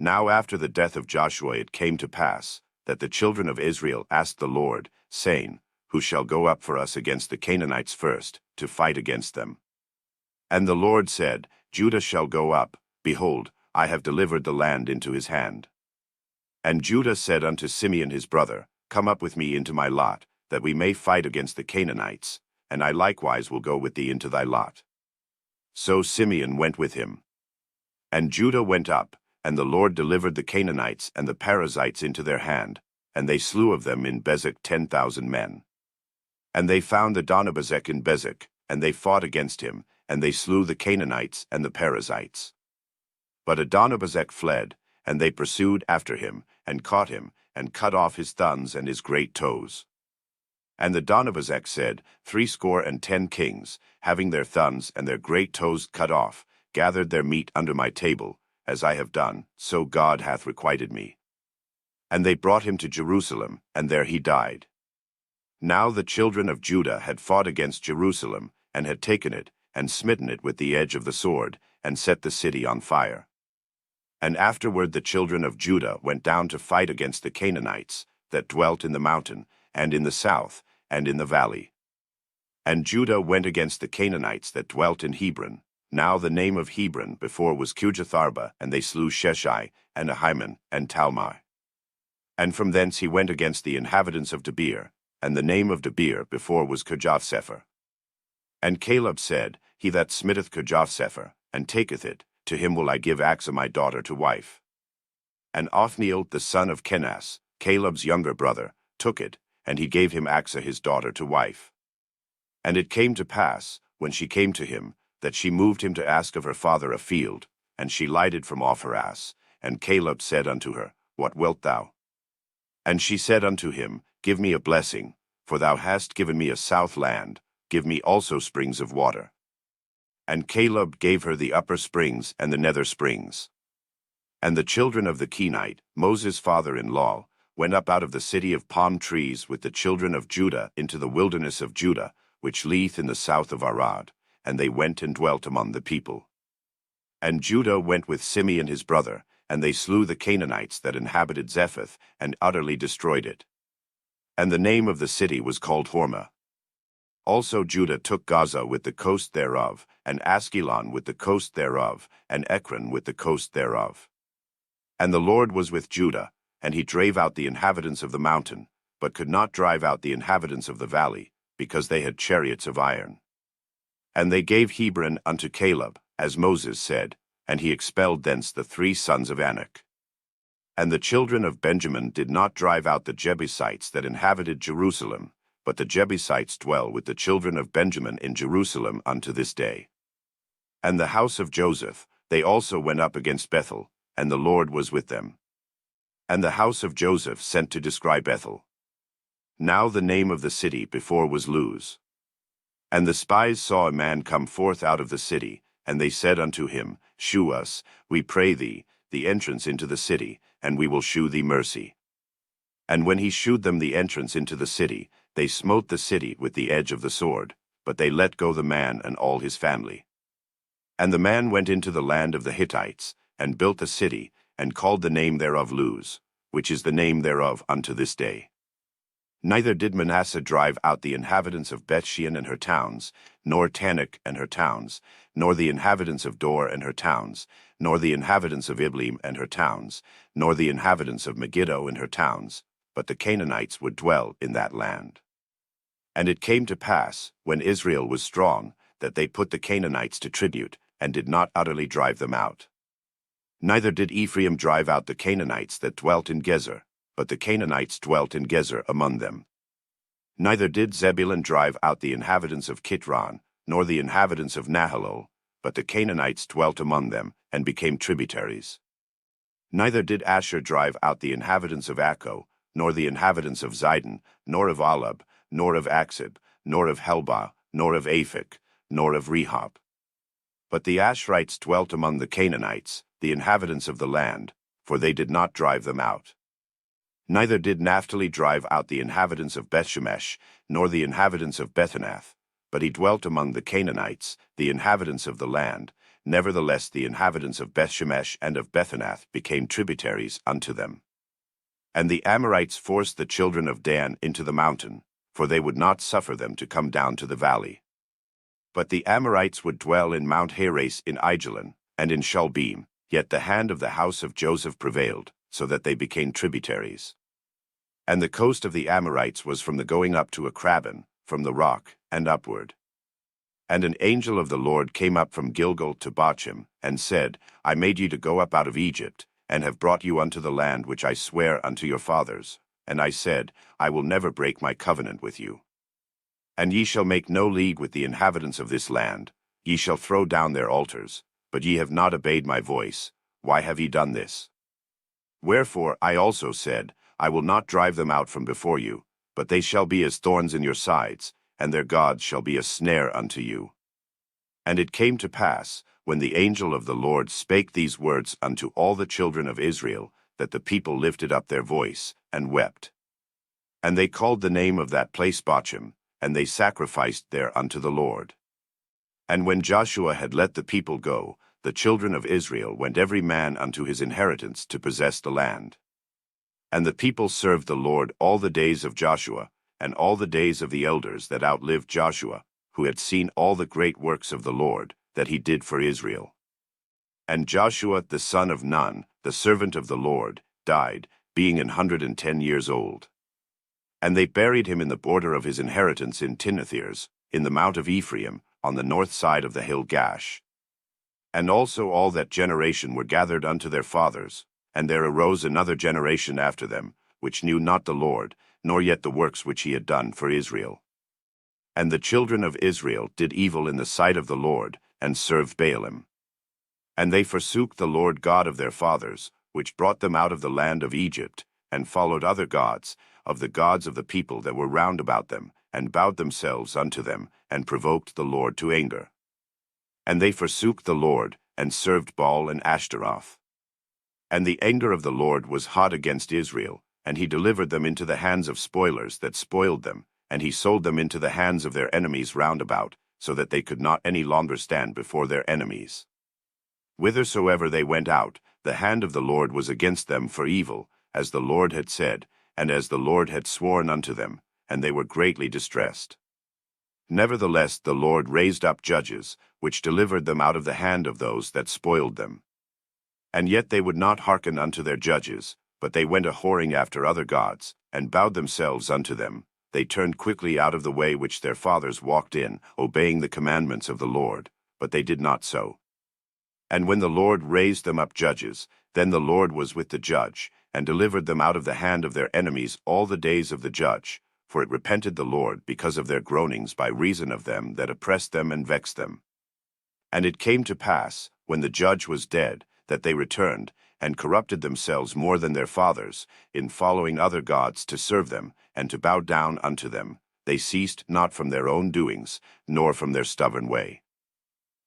Now after the death of Joshua it came to pass, that the children of Israel asked the Lord, saying, Who shall go up for us against the Canaanites first, to fight against them? And the Lord said, Judah shall go up, behold, I have delivered the land into his hand. And Judah said unto Simeon his brother, Come up with me into my lot, that we may fight against the Canaanites, and I likewise will go with thee into thy lot. So Simeon went with him. And Judah went up, and the Lord delivered the Canaanites and the Perizzites into their hand, and they slew of them in Bezek 10,000 men. And they found the Donabezek in Bezek, and they fought against him, and they slew the Canaanites and the Perizzites. But Adonibezek fled, and they pursued after him, and caught him, and cut off his thumbs and his great toes. And the Donabezek said, 70 kings, having their thumbs and their great toes cut off, gathered their meat under my table, as I have done, so God hath requited me. And they brought him to Jerusalem, and there he died. Now the children of Judah had fought against Jerusalem, and had taken it, and smitten it with the edge of the sword, and set the city on fire. And afterward the children of Judah went down to fight against the Canaanites, that dwelt in the mountain, and in the south, and in the valley. And Judah went against the Canaanites that dwelt in Hebron. Now the name of Hebron before was Kirjatharba, and they slew Sheshai, and Ahiman, and Talmai. And from thence he went against the inhabitants of Debir, and the name of Debir before was Kirjathsepher. And Caleb said, He that smitteth Kirjathsepher, and taketh it, to him will I give Achsah my daughter to wife. And Othniel the son of Kenaz, Caleb's younger brother, took it, and he gave him Achsah his daughter to wife. And it came to pass, when she came to him, that she moved him to ask of her father a field, and she lighted from off her ass. And Caleb said unto her, What wilt thou? And she said unto him, Give me a blessing, for thou hast given me a south land, give me also springs of water. And Caleb gave her the upper springs and the nether springs. And the children of the Kenite, Moses' father-in-law, went up out of the city of palm trees with the children of Judah into the wilderness of Judah, which lieth in the south of Arad, and they went and dwelt among the people. And Judah went with Simeon his brother, and they slew the Canaanites that inhabited Zephath, and utterly destroyed it. And the name of the city was called Hormah. Also Judah took Gaza with the coast thereof, and Askelon with the coast thereof, and Ekron with the coast thereof. And the Lord was with Judah, and he drave out the inhabitants of the mountain, but could not drive out the inhabitants of the valley, because they had chariots of iron. And they gave Hebron unto Caleb, as Moses said, and he expelled thence the 3 sons of Anak. And the children of Benjamin did not drive out the Jebusites that inhabited Jerusalem, but the Jebusites dwell with the children of Benjamin in Jerusalem unto this day. And the house of Joseph, they also went up against Bethel, and the Lord was with them. And the house of Joseph sent to descry Bethel. Now the name of the city before was Luz. And the spies saw a man come forth out of the city, and they said unto him, Shew us, we pray thee, the entrance into the city, and we will shew thee mercy. And when he shewed them the entrance into the city, they smote the city with the edge of the sword, but they let go the man and all his family. And the man went into the land of the Hittites, and built a city, and called the name thereof Luz, which is the name thereof unto this day. Neither did Manasseh drive out the inhabitants of Bethshean and her towns, nor Tanakh and her towns, nor the inhabitants of Dor and her towns, nor the inhabitants of Ibleam and her towns, nor the inhabitants of Megiddo and her towns, but the Canaanites would dwell in that land. And it came to pass, when Israel was strong, that they put the Canaanites to tribute, and did not utterly drive them out. Neither did Ephraim drive out the Canaanites that dwelt in Gezer, but the Canaanites dwelt in Gezer among them. Neither did Zebulun drive out the inhabitants of Kitron, nor the inhabitants of Nahalol, but the Canaanites dwelt among them, and became tributaries. Neither did Asher drive out the inhabitants of Akko, nor the inhabitants of Zidon, nor of Alab, nor of Aksib, nor of Helbah, nor of Aphek, nor of Rehob. But the Asherites dwelt among the Canaanites, the inhabitants of the land, for they did not drive them out. Neither did Naphtali drive out the inhabitants of Bethshemesh, nor the inhabitants of Bethanath, but he dwelt among the Canaanites, the inhabitants of the land, Nevertheless the inhabitants of Bethshemesh and of Bethanath became tributaries unto them. And the Amorites forced the children of Dan into the mountain, for they would not suffer them to come down to the valley. But the Amorites would dwell in Mount Heres in Aijalon, and in Shalbim, yet the hand of the house of Joseph prevailed, so that they became tributaries. And the coast of the Amorites was from the going up to Akrabbon, from the rock, and upward. And an angel of the Lord came up from Gilgal to Bochim, and said, I made you to go up out of Egypt, and have brought you unto the land which I swear unto your fathers. And I said, I will never break my covenant with you. And ye shall make no league with the inhabitants of this land, ye shall throw down their altars, but ye have not obeyed my voice. Why have ye done this? Wherefore I also said, I will not drive them out from before you, but they shall be as thorns in your sides, and their gods shall be a snare unto you. And it came to pass, when the angel of the Lord spake these words unto all the children of Israel, that the people lifted up their voice, and wept. And they called the name of that place Bochim, and they sacrificed there unto the Lord. And when Joshua had let the people go, the children of Israel went every man unto his inheritance to possess the land. And the people served the Lord all the days of Joshua, and all the days of the elders that outlived Joshua, who had seen all the great works of the Lord, that he did for Israel. And Joshua the son of Nun, the servant of the Lord, died, being 110 years old. And they buried him in the border of his inheritance in Timnathers, in the mount of Ephraim, on the north side of the hill Gash. And also all that generation were gathered unto their fathers, and there arose another generation after them, which knew not the Lord, nor yet the works which he had done for Israel. And the children of Israel did evil in the sight of the Lord, and served Baalim. And they forsook the Lord God of their fathers, which brought them out of the land of Egypt, and followed other gods, of the gods of the people that were round about them, and bowed themselves unto them, and provoked the Lord to anger. And they forsook the Lord, and served Baal and Ashtaroth. And the anger of the Lord was hot against Israel, and he delivered them into the hands of spoilers that spoiled them, and he sold them into the hands of their enemies round about, so that they could not any longer stand before their enemies. Whithersoever they went out, the hand of the Lord was against them for evil, as the Lord had said, and as the Lord had sworn unto them, and they were greatly distressed. Nevertheless the Lord raised up judges, which delivered them out of the hand of those that spoiled them. And yet they would not hearken unto their judges, but they went a-whoring after other gods, and bowed themselves unto them. They turned quickly out of the way which their fathers walked in, obeying the commandments of the Lord, but they did not so. And when the Lord raised them up judges, then the Lord was with the judge, and delivered them out of the hand of their enemies all the days of the judge, for it repented the Lord because of their groanings by reason of them that oppressed them and vexed them. And it came to pass, when the judge was dead, that they returned, and corrupted themselves more than their fathers, in following other gods to serve them, and to bow down unto them. They ceased not from their own doings, nor from their stubborn way.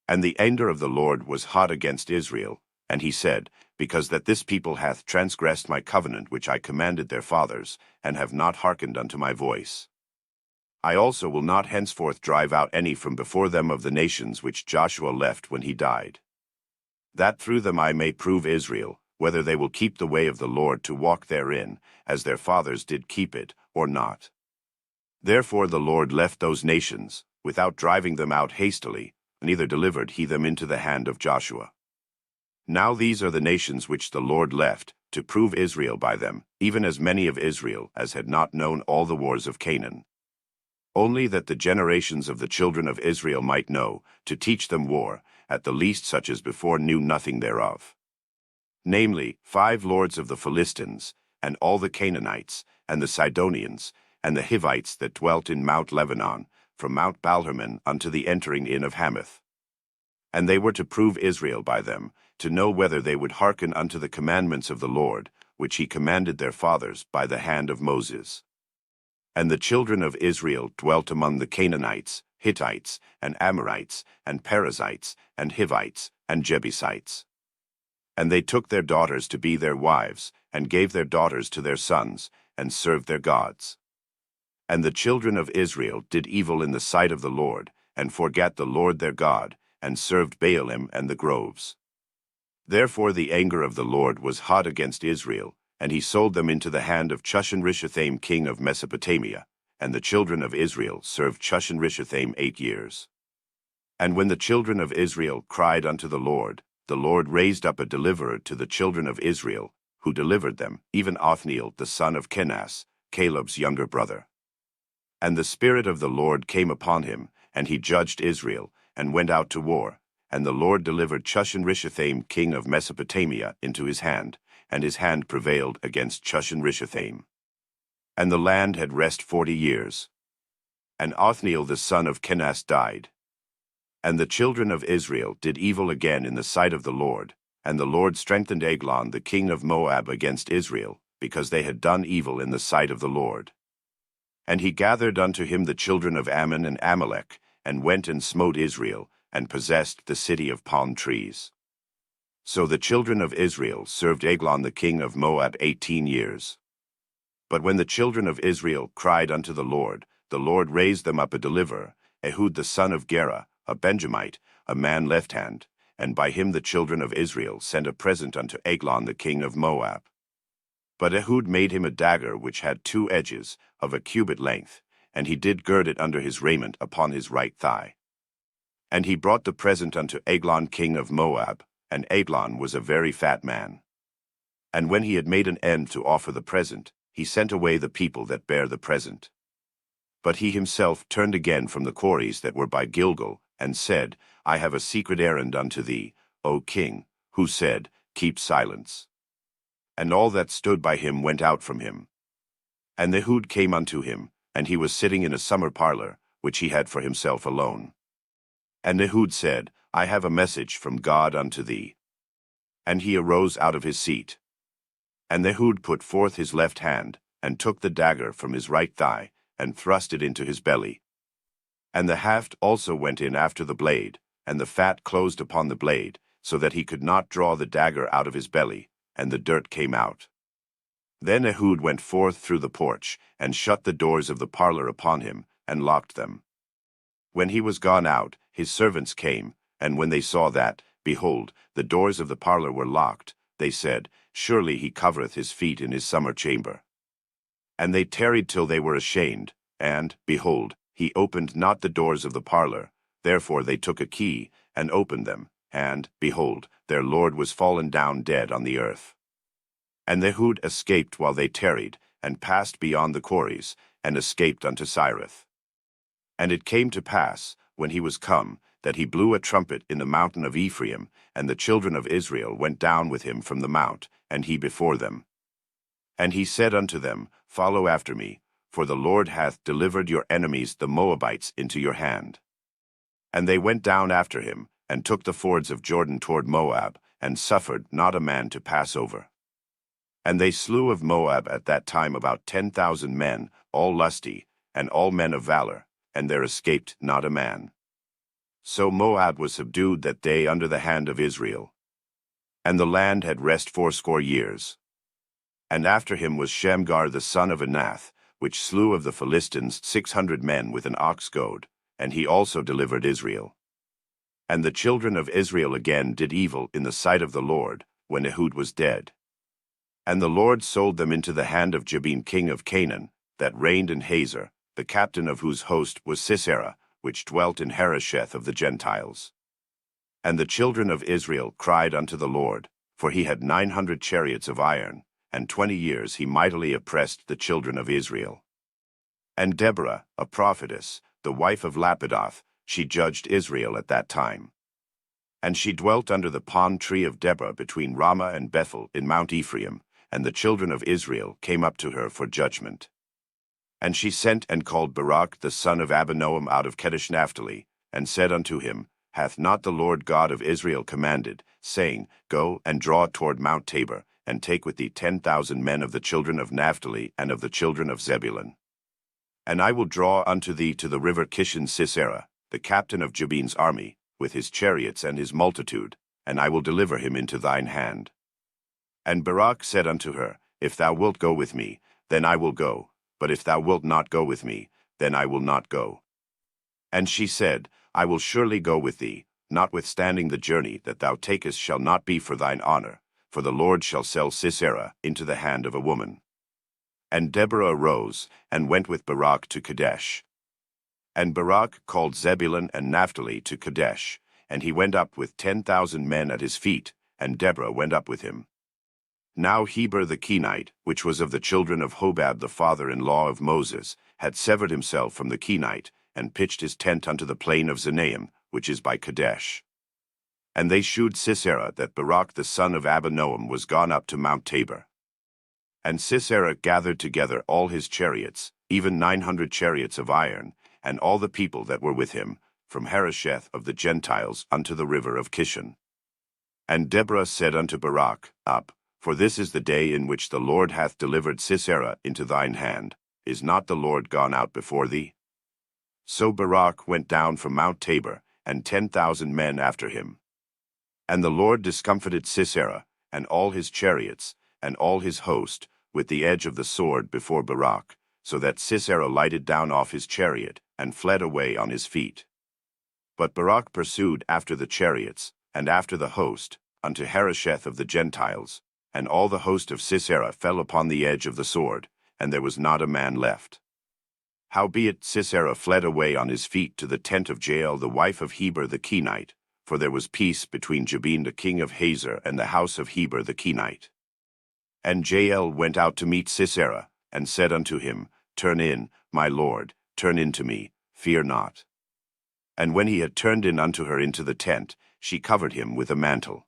And the anger of the Lord was hot against Israel, and he said, Because that this people hath transgressed my covenant which I commanded their fathers, and have not hearkened unto my voice. I also will not henceforth drive out any from before them of the nations which Joshua left when he died, that through them I may prove Israel, whether they will keep the way of the Lord to walk therein, as their fathers did keep it, or not. Therefore the Lord left those nations, without driving them out hastily, neither delivered he them into the hand of Joshua. Now these are the nations which the Lord left, to prove Israel by them, even as many of Israel as had not known all the wars of Canaan. Only that the generations of the children of Israel might know, to teach them war, at the least such as before knew nothing thereof. Namely, 5 lords of the Philistines, and all the Canaanites, and the Sidonians, and the Hivites that dwelt in Mount Lebanon, from Mount Balhermon unto the entering in of Hamath. And they were to prove Israel by them, to know whether they would hearken unto the commandments of the Lord, which he commanded their fathers by the hand of Moses. And the children of Israel dwelt among the Canaanites, Hittites, and Amorites, and Perizzites, and Hivites, and Jebusites. And they took their daughters to be their wives, and gave their daughters to their sons, and served their gods. And the children of Israel did evil in the sight of the Lord, and forgat the Lord their God, and served Baalim and the groves. Therefore the anger of the Lord was hot against Israel, and he sold them into the hand of Chushan-Rishathaim king of Mesopotamia, and the children of Israel served Chushan-Rishathaim 8 years. And when the children of Israel cried unto the Lord raised up a deliverer to the children of Israel, who delivered them, even Othniel the son of Kenaz, Caleb's younger brother. And the Spirit of the Lord came upon him, and he judged Israel, and went out to war. And the Lord delivered Chushan-Rishathaim king of Mesopotamia into his hand, and his hand prevailed against Chushan-Rishathaim. And the land had rest 40 years. And Othniel the son of Kenaz died. And the children of Israel did evil again in the sight of the Lord, and the Lord strengthened Eglon the king of Moab against Israel, because they had done evil in the sight of the Lord. And he gathered unto him the children of Ammon and Amalek, and went and smote Israel, and possessed the city of palm trees. So the children of Israel served Eglon the king of Moab 18 years. But when the children of Israel cried unto the Lord raised them up a deliverer, Ehud the son of Gera, a Benjamite, a man left-hand, and by him the children of Israel sent a present unto Eglon the king of Moab. But Ehud made him a dagger which had 2 edges, of a cubit length, and he did gird it under his raiment upon his right thigh. And he brought the present unto Eglon king of Moab, and Eglon was a very fat man. And when he had made an end to offer the present, he sent away the people that bare the present. But he himself turned again from the quarries that were by Gilgal, and said, I have a secret errand unto thee, O king, who said, Keep silence. And all that stood by him went out from him. And Ehud came unto him, and he was sitting in a summer parlor, which he had for himself alone. And Ehud said, I have a message from God unto thee. And he arose out of his seat. And Ehud put forth his left hand, and took the dagger from his right thigh, and thrust it into his belly. And the haft also went in after the blade, and the fat closed upon the blade, so that he could not draw the dagger out of his belly, and the dirt came out. Then Ehud went forth through the porch, and shut the doors of the parlor upon him, and locked them. When he was gone out, his servants came, and when they saw that, behold, the doors of the parlor were locked, they said, Surely he covereth his feet in his summer chamber. And they tarried till they were ashamed, and, behold, he opened not the doors of the parlor. Therefore they took a key, and opened them, and, behold, their lord was fallen down dead on the earth. And Ehud escaped while they tarried, and passed beyond the quarries, and escaped unto Sireth. And it came to pass, when he was come, that he blew a trumpet in the mountain of Ephraim, and the children of Israel went down with him from the mount, and he before them. And he said unto them, Follow after me, for the Lord hath delivered your enemies the Moabites into your hand. And they went down after him, and took the fords of Jordan toward Moab, and suffered not a man to pass over. And they slew of Moab at that time about 10,000 men, all lusty, and all men of valor, and there escaped not a man. So Moab was subdued that day under the hand of Israel. And the land had rest 80 years. And after him was Shamgar the son of Anath, which slew of the Philistines 600 men with an ox goad, and he also delivered Israel. And the children of Israel again did evil in the sight of the Lord, when Ehud was dead. And the Lord sold them into the hand of Jabin king of Canaan, that reigned in Hazor, the captain of whose host was Sisera, which dwelt in Harosheth of the Gentiles. And the children of Israel cried unto the Lord, for he had 900 chariots of iron, and 20 years he mightily oppressed the children of Israel. And Deborah, a prophetess, the wife of Lapidoth, she judged Israel at that time. And she dwelt under the palm tree of Deborah between Ramah and Bethel in Mount Ephraim, and the children of Israel came up to her for judgment. And she sent and called Barak the son of Abinoam out of Kedesh Naphtali, and said unto him, Hath not the Lord God of Israel commanded, saying, Go and draw toward Mount Tabor, and take with thee 10,000 men of the children of Naphtali and of the children of Zebulun? And I will draw unto thee to the river Kishon Sisera, the captain of Jabin's army, with his chariots and his multitude, and I will deliver him into thine hand. And Barak said unto her, If thou wilt go with me, then I will go, but if thou wilt not go with me, then I will not go. And she said, I will surely go with thee, notwithstanding the journey that thou takest shall not be for thine honor, for the Lord shall sell Sisera into the hand of a woman. And Deborah arose, and went with Barak to Kadesh. And Barak called Zebulun and Naphtali to Kadesh, and he went up with 10,000 men at his feet, and Deborah went up with him. Now Heber the Kenite, which was of the children of Hobab the father-in-law of Moses, had severed himself from the Kenite, and pitched his tent unto the plain of Zenaim, which is by Kadesh. And they shewed Sisera that Barak the son of Abinoam was gone up to Mount Tabor. And Sisera gathered together all his chariots, even 900 chariots of iron, and all the people that were with him, from Harosheth of the Gentiles unto the river of Kishon. And Deborah said unto Barak, Up, for this is the day in which the Lord hath delivered Sisera into thine hand. Is not the Lord gone out before thee? So Barak went down from Mount Tabor, and 10,000 men after him. And the Lord discomfited Sisera, and all his chariots, and all his host, with the edge of the sword before Barak, so that Sisera lighted down off his chariot, and fled away on his feet. But Barak pursued after the chariots, and after the host, unto Harosheth of the Gentiles, and all the host of Sisera fell upon the edge of the sword, and there was not a man left. Howbeit Sisera fled away on his feet to the tent of Jael the wife of Heber the Kenite, for there was peace between Jabin the king of Hazor and the house of Heber the Kenite. And Jael went out to meet Sisera, and said unto him, Turn in, my lord, turn in to me, fear not. And when he had turned in unto her into the tent, she covered him with a mantle.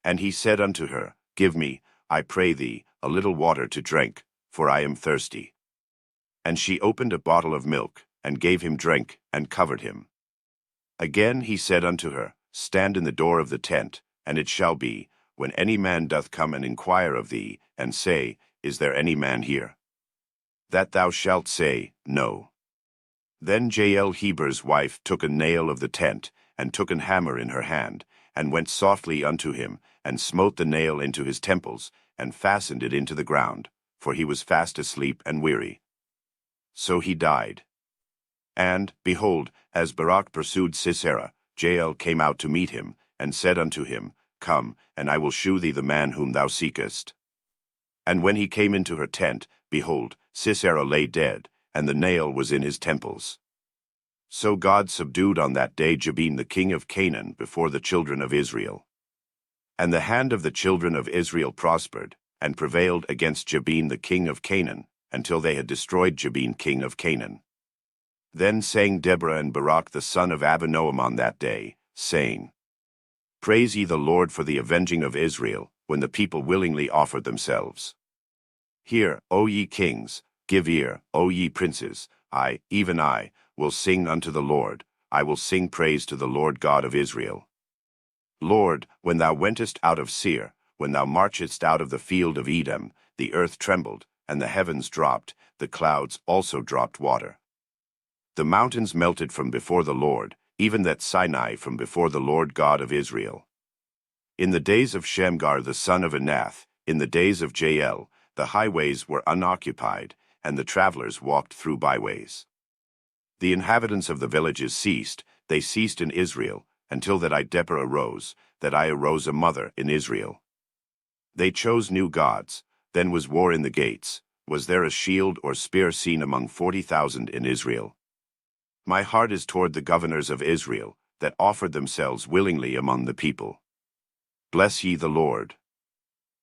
And he said unto her, Give me, I pray thee, a little water to drink, for I am thirsty. And she opened a bottle of milk, and gave him drink, and covered him. Again he said unto her, Stand in the door of the tent, and it shall be, when any man doth come and inquire of thee, and say, Is there any man here? That thou shalt say, No. Then Jael Heber's wife took a nail of the tent, and took an hammer in her hand, and went softly unto him, and smote the nail into his temples, and fastened it into the ground, for he was fast asleep and weary. So he died. And, behold, as Barak pursued Sisera, Jael came out to meet him, and said unto him, Come, and I will shew thee the man whom thou seekest. And when he came into her tent, behold, Sisera lay dead, and the nail was in his temples. So God subdued on that day Jabin the king of Canaan before the children of Israel. And the hand of the children of Israel prospered, and prevailed against Jabin the king of Canaan, until they had destroyed Jabin king of Canaan. Then sang Deborah and Barak the son of Abinoam on that day, saying, Praise ye the Lord for the avenging of Israel, when the people willingly offered themselves. Hear, O ye kings, give ear, O ye princes, I, even I, will sing unto the Lord, I will sing praise to the Lord God of Israel. Lord, when thou wentest out of Seir, when thou marchedst out of the field of Edom, the earth trembled, and the heavens dropped, the clouds also dropped water. The mountains melted from before the Lord, even that Sinai from before the Lord God of Israel. In the days of Shamgar the son of Anath, in the days of Jael, the highways were unoccupied, and the travelers walked through byways. The inhabitants of the villages ceased, they ceased in Israel, until that I Deborah arose, that I arose a mother in Israel. They chose new gods, then was war in the gates, was there a shield or spear seen among 40,000 in Israel? My heart is toward the governors of Israel, that offered themselves willingly among the people. Bless ye the Lord.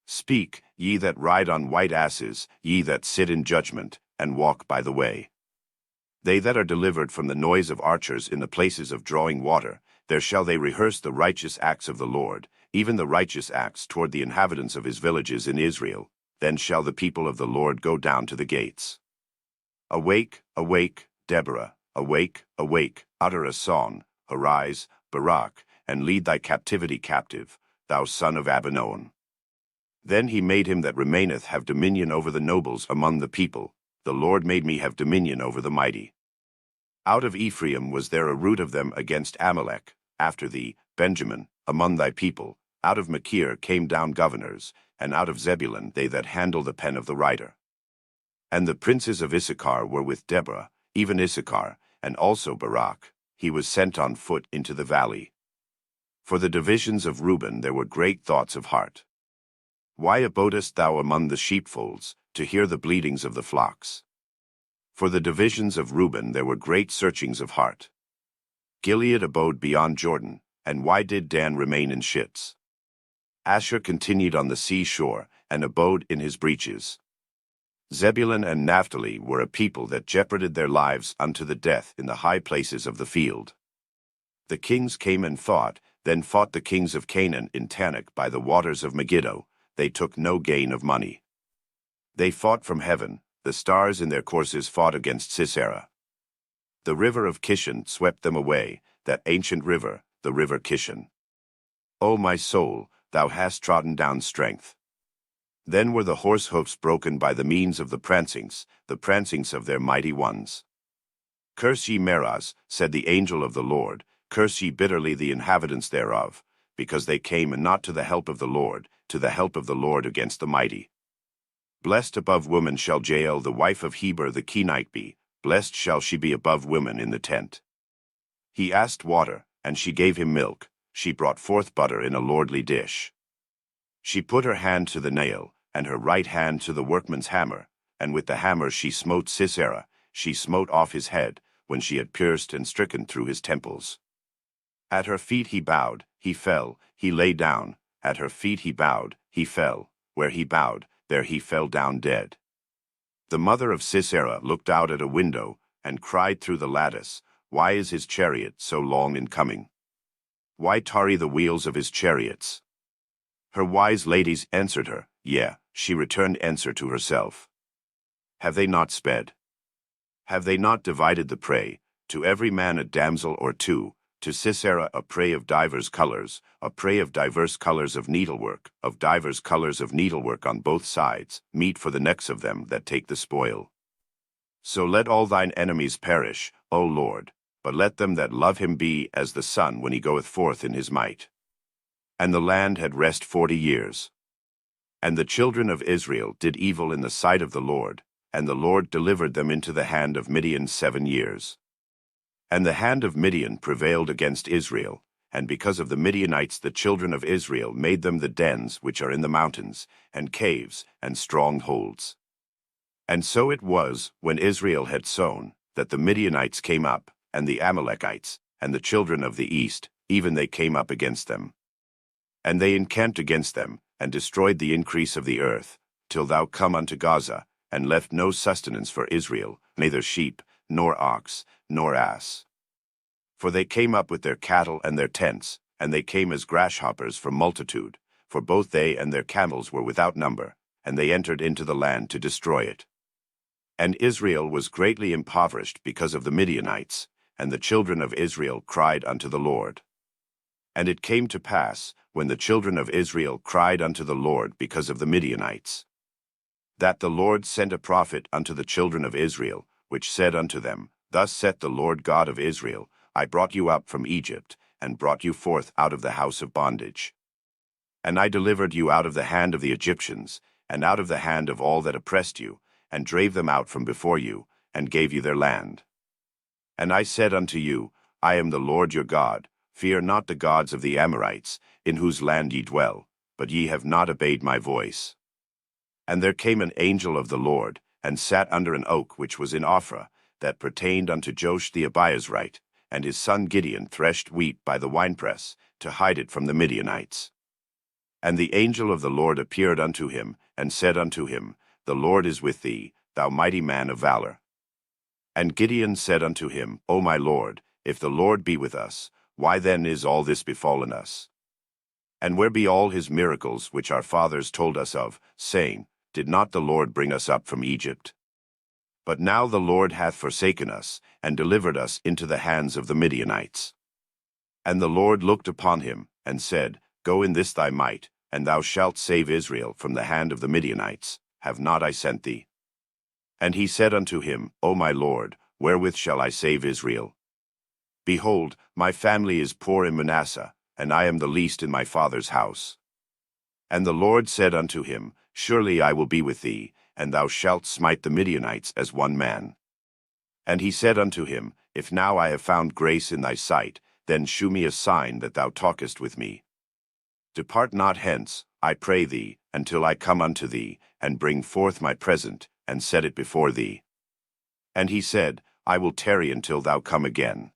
Speak, ye that ride on white asses, ye that sit in judgment, and walk by the way. They that are delivered from the noise of archers in the places of drawing water, there shall they rehearse the righteous acts of the Lord, even the righteous acts toward the inhabitants of his villages in Israel. Then shall the people of the Lord go down to the gates. Awake, awake, Deborah, awake, awake, utter a song, arise, Barak, and lead thy captivity captive, thou son of Abinoam. Then he made him that remaineth have dominion over the nobles among the people. The Lord made me have dominion over the mighty. Out of Ephraim was there a root of them against Amalek, after thee, Benjamin, among thy people. Out of Machir came down governors, and out of Zebulun they that handle the pen of the writer. And the princes of Issachar were with Deborah, even Issachar, and also Barak. He was sent on foot into the valley. For the divisions of Reuben there were great thoughts of heart. Why abodest thou among the sheepfolds, to hear the bleatings of the flocks? For the divisions of Reuben there were great searchings of heart. Gilead abode beyond Jordan, and why did Dan remain in Shitz? Asher continued on the sea shore, and abode in his breaches. Zebulun and Naphtali were a people that jeoparded their lives unto the death in the high places of the field. The kings came and fought, then fought the kings of Canaan in Tanakh by the waters of Megiddo. They took no gain of money. They fought from heaven, the stars in their courses fought against Sisera. The river of Kishon swept them away, that ancient river, the river Kishon. O my soul, thou hast trodden down strength. Then were the horse hoofs broken by the means of the prancings of their mighty ones. Curse ye Meroz, said the angel of the Lord, curse ye bitterly the inhabitants thereof, because they came not to the help of the Lord, to the help of the Lord against the mighty. Blessed above women shall Jael the wife of Heber the Kenite be, blessed shall she be above women in the tent. He asked water, and she gave him milk, she brought forth butter in a lordly dish. She put her hand to the nail, and her right hand to the workman's hammer, and with the hammer she smote Sisera, she smote off his head, when she had pierced and stricken through his temples. At her feet he bowed, he fell, he lay down, at her feet he bowed, he fell, where he bowed, there he fell down dead. The mother of Sisera looked out at a window, and cried through the lattice, Why is his chariot so long in coming? Why tarry the wheels of his chariots? Her wise ladies answered her, Yea, she returned answer to herself. Have they not sped? Have they not divided the prey, to every man a damsel or two, to Sisera a prey of divers colors, a prey of divers colors of needlework on both sides, meat for the necks of them that take the spoil? So let all thine enemies perish, O Lord, but let them that love him be as the sun when he goeth forth in his might. And the land had rest 40 years. And the children of Israel did evil in the sight of the Lord, and the Lord delivered them into the hand of Midian 7 years. And the hand of Midian prevailed against Israel, and because of the Midianites the children of Israel made them the dens which are in the mountains, and caves, and strongholds. And so it was, when Israel had sown, that the Midianites came up, and the Amalekites, and the children of the east, even they came up against them. And they encamped against them, and destroyed the increase of the earth, till thou come unto Gaza, and left no sustenance for Israel, neither sheep, nor ox, nor ass. For they came up with their cattle and their tents, and they came as grasshoppers from multitude, for both they and their camels were without number, and they entered into the land to destroy it. And Israel was greatly impoverished because of the Midianites, and the children of Israel cried unto the Lord. And it came to pass, when the children of Israel cried unto the Lord because of the Midianites, that the Lord sent a prophet unto the children of Israel, which said unto them, Thus saith the Lord God of Israel, I brought you up from Egypt, and brought you forth out of the house of bondage. And I delivered you out of the hand of the Egyptians, and out of the hand of all that oppressed you, and drave them out from before you, and gave you their land. And I said unto you, I am the Lord your God, fear not the gods of the Amorites, in whose land ye dwell, but ye have not obeyed my voice. And there came an angel of the Lord, and sat under an oak which was in Ophrah, that pertained unto Joash the Abiezrite, and his son Gideon threshed wheat by the winepress, to hide it from the Midianites. And the angel of the Lord appeared unto him, and said unto him, The Lord is with thee, thou mighty man of valor. And Gideon said unto him, O my Lord, if the Lord be with us, why then is all this befallen us? And where be all his miracles which our fathers told us of, saying, Did not the Lord bring us up from Egypt? But now the Lord hath forsaken us, and delivered us into the hands of the Midianites. And the Lord looked upon him, and said, Go in this thy might, and thou shalt save Israel from the hand of the Midianites. Have not I sent thee? And he said unto him, O my Lord, wherewith shall I save Israel? Behold, my family is poor in Manasseh, and I am the least in my father's house. And the Lord said unto him, Surely I will be with thee, and thou shalt smite the Midianites as one man. And he said unto him, If now I have found grace in thy sight, then shew me a sign that thou talkest with me. Depart not hence, I pray thee, until I come unto thee, and bring forth my present, and set it before thee. And he said, I will tarry until thou come again.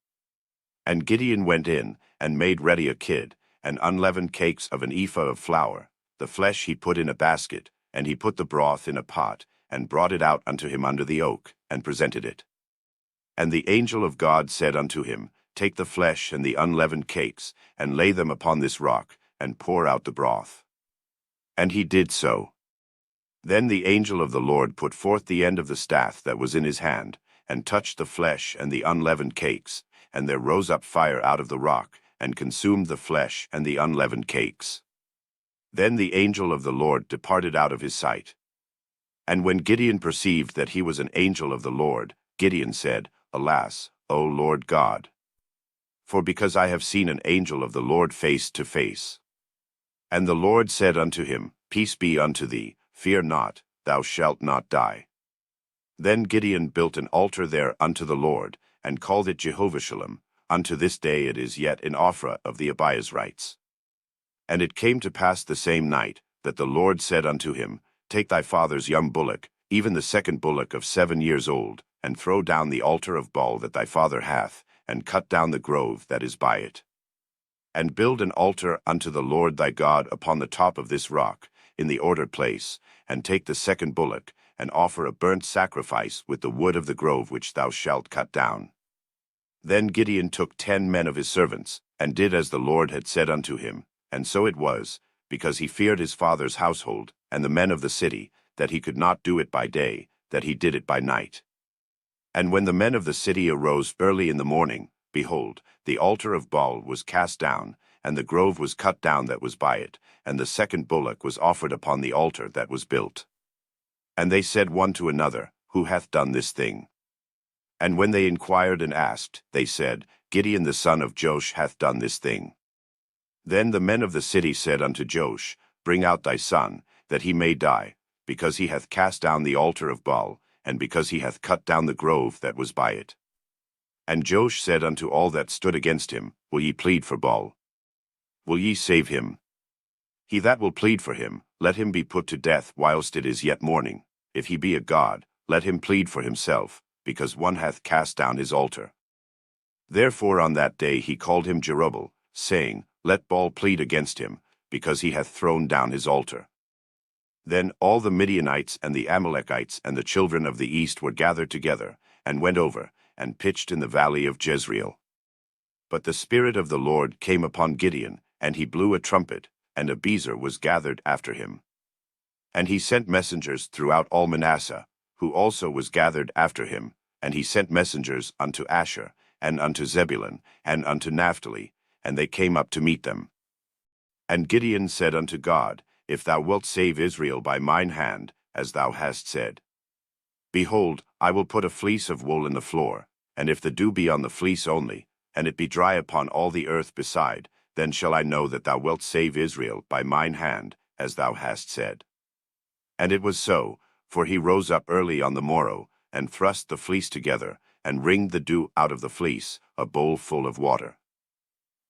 And Gideon went in, and made ready a kid, and unleavened cakes of an ephah of flour. The flesh he put in a basket, and he put the broth in a pot, and brought it out unto him under the oak, and presented it. And the angel of God said unto him, Take the flesh and the unleavened cakes, and lay them upon this rock, and pour out the broth. And he did so. Then the angel of the Lord put forth the end of the staff that was in his hand, and touched the flesh and the unleavened cakes, and there rose up fire out of the rock, and consumed the flesh and the unleavened cakes. Then the angel of the Lord departed out of his sight. And when Gideon perceived that he was an angel of the Lord, Gideon said, Alas, O Lord God! For because I have seen an angel of the Lord face to face. And the Lord said unto him, Peace be unto thee, fear not, thou shalt not die. Then Gideon built an altar there unto the Lord, and called it Jehovah-Shalom. Unto this day it is yet in Ophrah of the Abiezrites. And it came to pass the same night, that the Lord said unto him, Take thy father's young bullock, even the second bullock of 7 years old, and throw down the altar of Baal that thy father hath, and cut down the grove that is by it. And build an altar unto the Lord thy God upon the top of this rock, in the ordered place, and take the second bullock, and offer a burnt sacrifice with the wood of the grove which thou shalt cut down. Then Gideon took 10 men of his servants, and did as the Lord had said unto him, and so it was, because he feared his father's household, and the men of the city, that he could not do it by day, that he did it by night. And when the men of the city arose early in the morning, behold, the altar of Baal was cast down, and the grove was cut down that was by it, and the second bullock was offered upon the altar that was built. And they said one to another, Who hath done this thing? And when they inquired and asked, they said, Gideon the son of Joash hath done this thing. Then the men of the city said unto Joash, Bring out thy son, that he may die, because he hath cast down the altar of Baal, and because he hath cut down the grove that was by it. And Joash said unto all that stood against him, Will ye plead for Baal? Will ye save him? He that will plead for him, let him be put to death whilst it is yet morning. If he be a god, let him plead for himself, because one hath cast down his altar. Therefore on that day he called him Jerubbaal, saying, Let Baal plead against him, because he hath thrown down his altar. Then all the Midianites and the Amalekites and the children of the east were gathered together, and went over, and pitched in the valley of Jezreel. But the Spirit of the Lord came upon Gideon, and he blew a trumpet, and Abiezer was gathered after him. And he sent messengers throughout all Manasseh, who also was gathered after him, and he sent messengers unto Asher, and unto Zebulun, and unto Naphtali, and they came up to meet them. And Gideon said unto God, If thou wilt save Israel by mine hand, as thou hast said, behold, I will put a fleece of wool in the floor, and if the dew be on the fleece only, and it be dry upon all the earth beside, then shall I know that thou wilt save Israel by mine hand, as thou hast said. And it was so, for he rose up early on the morrow, and thrust the fleece together, and wringed the dew out of the fleece, a bowl full of water.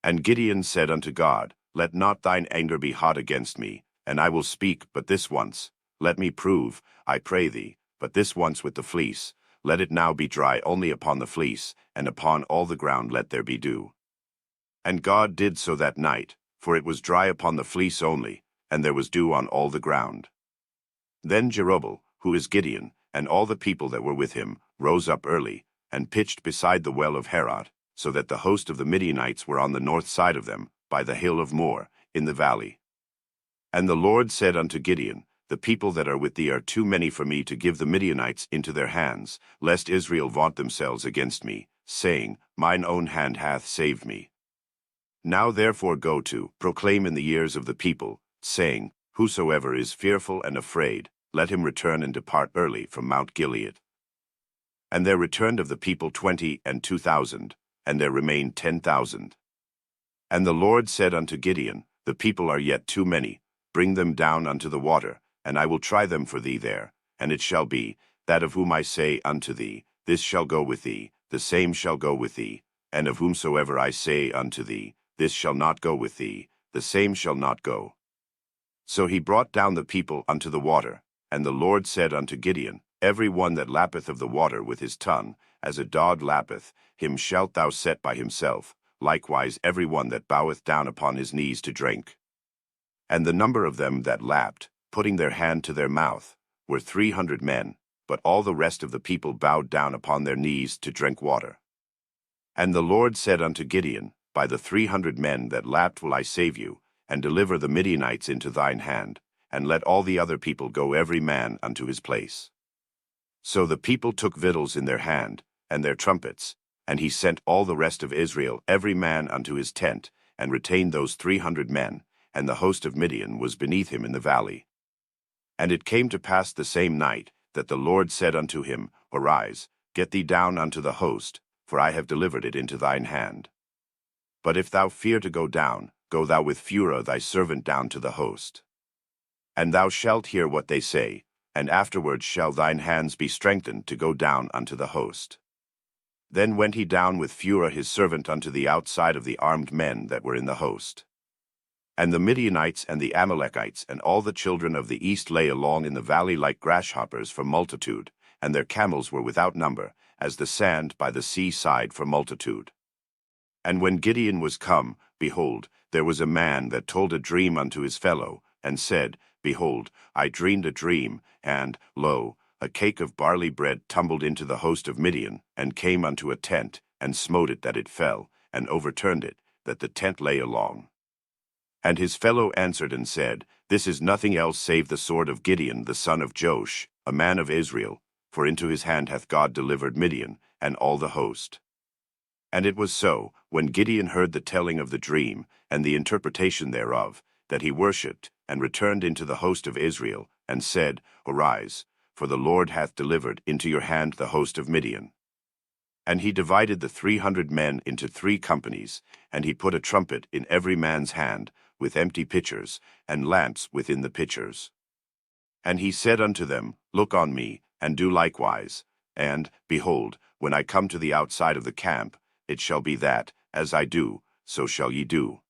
And Gideon said unto God, Let not thine anger be hot against me, and I will speak but this once. Let me prove, I pray thee, but this once with the fleece. Let it now be dry only upon the fleece, and upon all the ground let there be dew. And God did so that night, for it was dry upon the fleece only, and there was dew on all the ground. Then Jerubbaal, who is Gideon, and all the people that were with him, rose up early, and pitched beside the well of Herod, so that the host of the Midianites were on the north side of them, by the hill of Moor, in the valley. And the Lord said unto Gideon, The people that are with thee are too many for me to give the Midianites into their hands, lest Israel vaunt themselves against me, saying, Mine own hand hath saved me. Now therefore go to, proclaim in the ears of the people, saying, Whosoever is fearful and afraid, let him return and depart early from Mount Gilead. And there returned of the people 22,000, and there remained 10,000. And the Lord said unto Gideon, The people are yet too many, bring them down unto the water, and I will try them for thee there. And it shall be, that of whom I say unto thee, This shall go with thee, the same shall go with thee. And of whomsoever I say unto thee, this shall not go with thee, the same shall not go. So he brought down the people unto the water, and the Lord said unto Gideon, Every one that lappeth of the water with his tongue, as a dog lappeth, him shalt thou set by himself, likewise every one that boweth down upon his knees to drink. And the number of them that lapped, putting their hand to their mouth, were 300 men, but all the rest of the people bowed down upon their knees to drink water. And the Lord said unto Gideon, By the 300 men that lapped will I save you, and deliver the Midianites into thine hand, and let all the other people go every man unto his place. So the people took victuals in their hand, and their trumpets, and he sent all the rest of Israel every man unto his tent, and retained those 300 men, and the host of Midian was beneath him in the valley. And it came to pass the same night, that the Lord said unto him, Arise, get thee down unto the host, for I have delivered it into thine hand. But if thou fear to go down, go thou with Phurah thy servant down to the host. And thou shalt hear what they say, and afterwards shall thine hands be strengthened to go down unto the host. Then went he down with Phurah his servant unto the outside of the armed men that were in the host. And the Midianites and the Amalekites and all the children of the east lay along in the valley like grasshoppers for multitude, and their camels were without number, as the sand by the sea side for multitude. And when Gideon was come, behold, there was a man that told a dream unto his fellow, and said, Behold, I dreamed a dream, and, lo, a cake of barley bread tumbled into the host of Midian, and came unto a tent, and smote it that it fell, and overturned it, that the tent lay along. And his fellow answered and said, This is nothing else save the sword of Gideon the son of Joash, a man of Israel, for into his hand hath God delivered Midian, and all the host. And it was so, when Gideon heard the telling of the dream, and the interpretation thereof, that he worshipped, and returned into the host of Israel, and said, Arise, for the Lord hath delivered into your hand the host of Midian. And he divided the 300 men into 3 companies, and he put a trumpet in every man's hand, with empty pitchers, and lamps within the pitchers. And he said unto them, Look on me, and do likewise, and, behold, when I come to the outside of the camp, it shall be that, as I do, so shall ye do.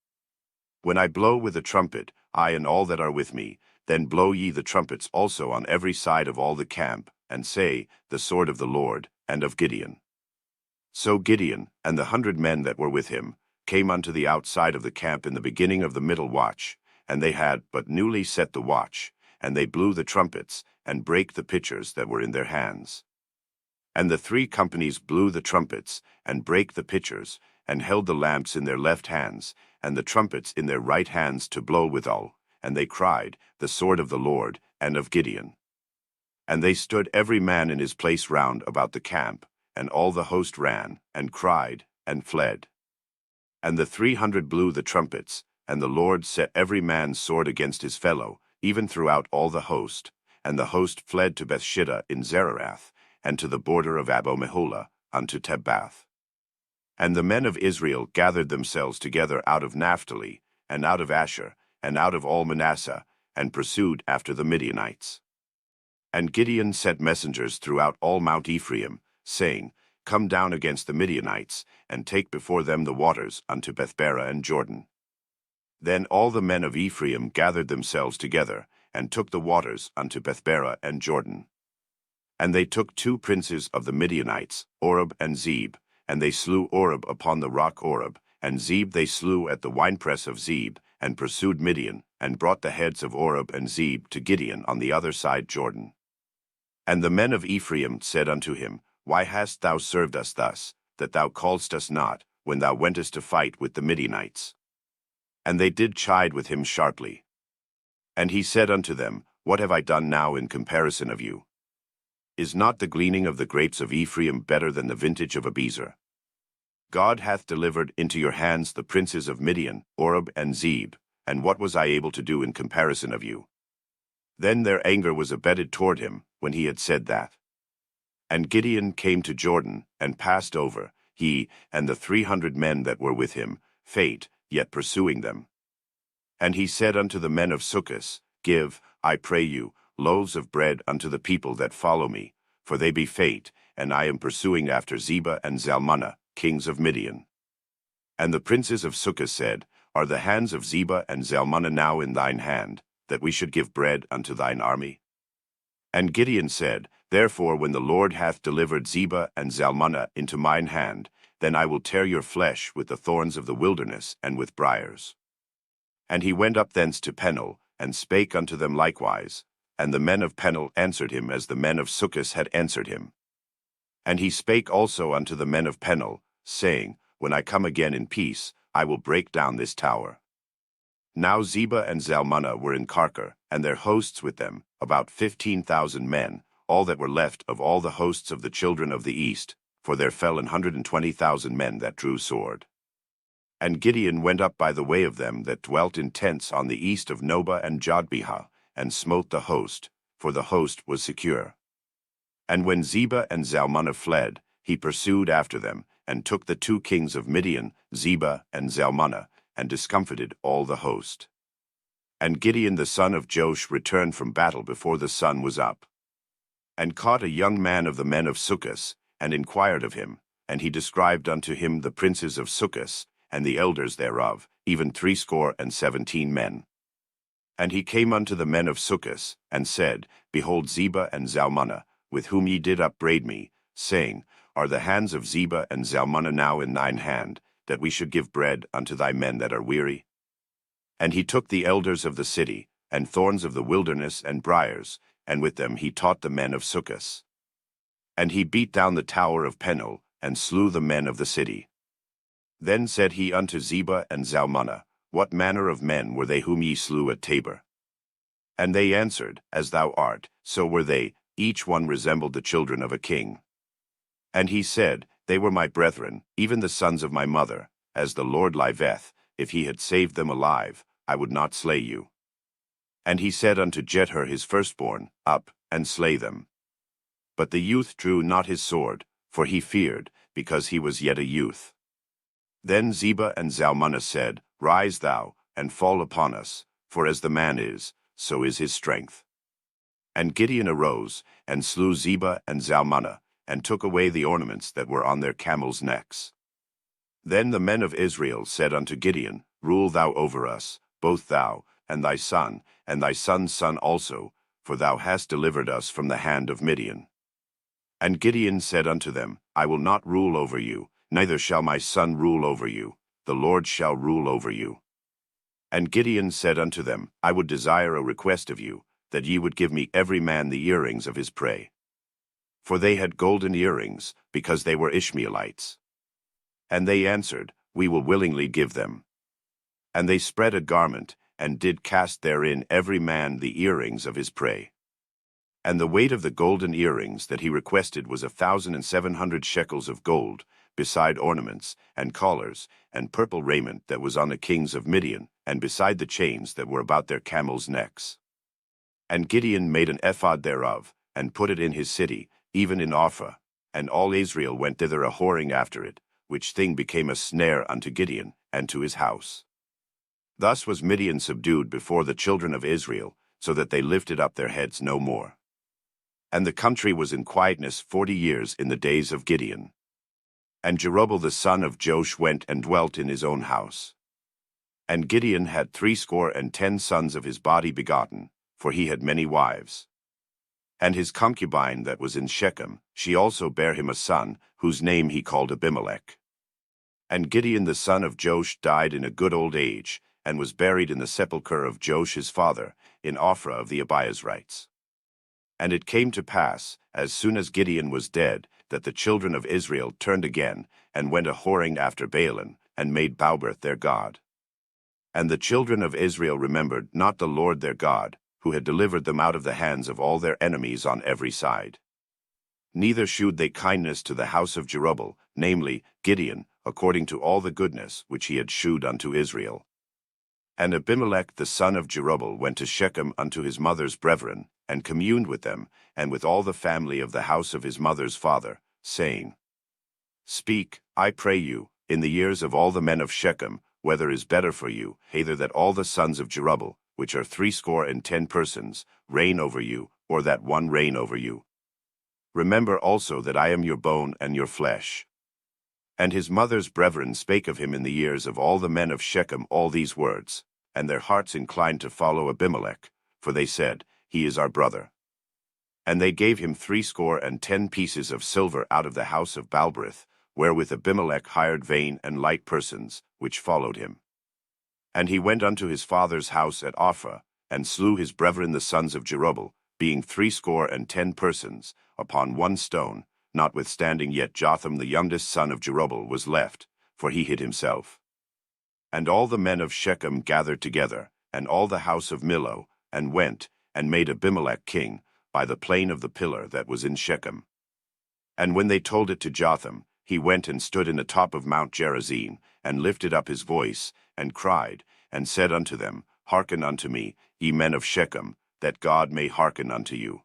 When I blow with the trumpet, I and all that are with me, then blow ye the trumpets also on every side of all the camp, and say, The sword of the Lord, and of Gideon. So Gideon, and the 100 men that were with him, came unto the outside of the camp in the beginning of the middle watch, and they had but newly set the watch, and they blew the trumpets, and brake the pitchers that were in their hands. And the 3 companies blew the trumpets, and brake the pitchers, and held the lamps in their left hands, and the trumpets in their right hands to blow withal, and they cried, The sword of the Lord, and of Gideon. And they stood every man in his place round about the camp, and all the host ran, and cried, and fled. And the 300 blew the trumpets, and the Lord set every man's sword against his fellow, even throughout all the host, and the host fled to Bethshittah in Zererath, and to the border of Abel-meholah, unto Tabbath. And the men of Israel gathered themselves together out of Naphtali, and out of Asher, and out of all Manasseh, and pursued after the Midianites. And Gideon sent messengers throughout all Mount Ephraim, saying, Come down against the Midianites, and take before them the waters unto Bethbara and Jordan. Then all the men of Ephraim gathered themselves together, and took the waters unto Bethbara and Jordan. And they took 2 princes of the Midianites, Oreb and Zeb, and they slew Oreb upon the rock Oreb, and Zeb they slew at the winepress of Zeb, and pursued Midian, and brought the heads of Oreb and Zeb to Gideon on the other side Jordan. And the men of Ephraim said unto him, Why hast thou served us thus, that thou calledst us not, when thou wentest to fight with the Midianites? And they did chide with him sharply. And he said unto them, What have I done now in comparison of you? Is not the gleaning of the grapes of Ephraim better than the vintage of Abiezer? God hath delivered into your hands the princes of Midian, Oreb and Zeb, and what was I able to do in comparison of you? Then their anger was abated toward him, when he had said that. And Gideon came to Jordan, and passed over, he, and the 300 men that were with him, faint, yet pursuing them. And he said unto the men of Succoth, Give, I pray you, loaves of bread unto the people that follow me, for they be faint, and I am pursuing after Zebah and Zalmunna, kings of Midian. And the princes of Succoth said, Are the hands of Zebah and Zalmunna now in thine hand, that we should give bread unto thine army? And Gideon said, Therefore when the Lord hath delivered Zebah and Zalmunna into mine hand, then I will tear your flesh with the thorns of the wilderness and with briars. And he went up thence to Peniel, and spake unto them likewise. And the men of Peniel answered him as the men of Succoth had answered him. And he spake also unto the men of Peniel, saying, When I come again in peace, I will break down this tower. Now Zebah and Zalmunna were in Karkor, and their hosts with them, about 15,000 men, all that were left of all the hosts of the children of the east, for there fell 120,000 men that drew sword. And Gideon went up by the way of them that dwelt in tents on the east of Nobah and Jodbehah, and smote the host, for the host was secure. And when Zebah and Zalmunna fled, he pursued after them, and took the 2 kings of Midian, Zebah and Zalmunna, and discomfited all the host. And Gideon the son of Joash returned from battle before the sun was up, and caught a young man of the men of Succoth, and inquired of him, and he described unto him the princes of Succoth, and the elders thereof, even 70 men. And he came unto the men of Succoth, and said, Behold Zebah and Zalmunna, with whom ye did upbraid me, saying, Are the hands of Zebah and Zalmunna now in thine hand, that we should give bread unto thy men that are weary? And he took the elders of the city, and thorns of the wilderness and briars, and with them he taught the men of Succoth. And he beat down the tower of Peniel, and slew the men of the city. Then said he unto Zebah and Zalmunna, What manner of men were they whom ye slew at Tabor? And they answered, As thou art, so were they, each one resembled the children of a king. And he said, They were my brethren, even the sons of my mother, as the Lord liveth, if he had saved them alive, I would not slay you. And he said unto Jether his firstborn, Up, and slay them. But the youth drew not his sword, for he feared, because he was yet a youth. Then Zebah and Zalmunna said, Rise thou, and fall upon us, for as the man is, so is his strength. And Gideon arose, and slew Zebah and Zalmunna, and took away the ornaments that were on their camels' necks. Then the men of Israel said unto Gideon, Rule thou over us, both thou, and thy son, and thy son's son also, for thou hast delivered us from the hand of Midian. And Gideon said unto them, I will not rule over you, neither shall my son rule over you, the Lord shall rule over you. And Gideon said unto them, I would desire a request of you, that ye would give me every man the earrings of his prey. For they had golden earrings, because they were Ishmaelites. And they answered, We will willingly give them. And they spread a garment, and did cast therein every man the earrings of his prey. And the weight of the golden earrings that he requested was 1,700 shekels of gold, beside ornaments, and collars, and purple raiment that was on the kings of Midian, and beside the chains that were about their camels' necks. And Gideon made an ephod thereof, and put it in his city, even in Ophrah, and all Israel went thither a-whoring after it, which thing became a snare unto Gideon, and to his house. Thus was Midian subdued before the children of Israel, so that they lifted up their heads no more. And the country was in quietness 40 years in the days of Gideon. And Jerubbaal the son of Joash went and dwelt in his own house. And Gideon had 70 sons of his body begotten, for he had many wives. And his concubine that was in Shechem, she also bare him a son, whose name he called Abimelech. And Gideon the son of Joash died in a good old age, and was buried in the sepulchre of Joash his father, in Ophrah of the Abiezrites. And it came to pass, as soon as Gideon was dead, that the children of Israel turned again, and went a-whoring after Baalim, and made Baalberth their god. And the children of Israel remembered not the Lord their God, who had delivered them out of the hands of all their enemies on every side. Neither shewed they kindness to the house of Jerubbaal, namely, Gideon, according to all the goodness which he had shewed unto Israel. And Abimelech the son of Jerubbaal went to Shechem unto his mother's brethren, and communed with them, and with all the family of the house of his mother's father, saying, Speak, I pray you, in the ears of all the men of Shechem, whether is better for you, either that all the sons of Jerubbaal, which are 70 persons, reign over you, or that one reign over you. Remember also that I am your bone and your flesh. And his mother's brethren spake of him in the ears of all the men of Shechem all these words, and their hearts inclined to follow Abimelech, for they said, He is our brother. And they gave him 70 pieces of silver out of the house of Balbrith, wherewith Abimelech hired vain and light persons, which followed him. And he went unto his father's house at Ophrah, and slew his brethren the sons of Jerubbaal, being 70 persons, upon one stone, notwithstanding yet Jotham the youngest son of Jerubbaal was left, for he hid himself. And all the men of Shechem gathered together, and all the house of Millo, and went, and made Abimelech king, by the plain of the pillar that was in Shechem. And when they told it to Jotham, he went and stood in the top of Mount Gerizim, and lifted up his voice, and cried, and said unto them, Hearken unto me, ye men of Shechem, that God may hearken unto you.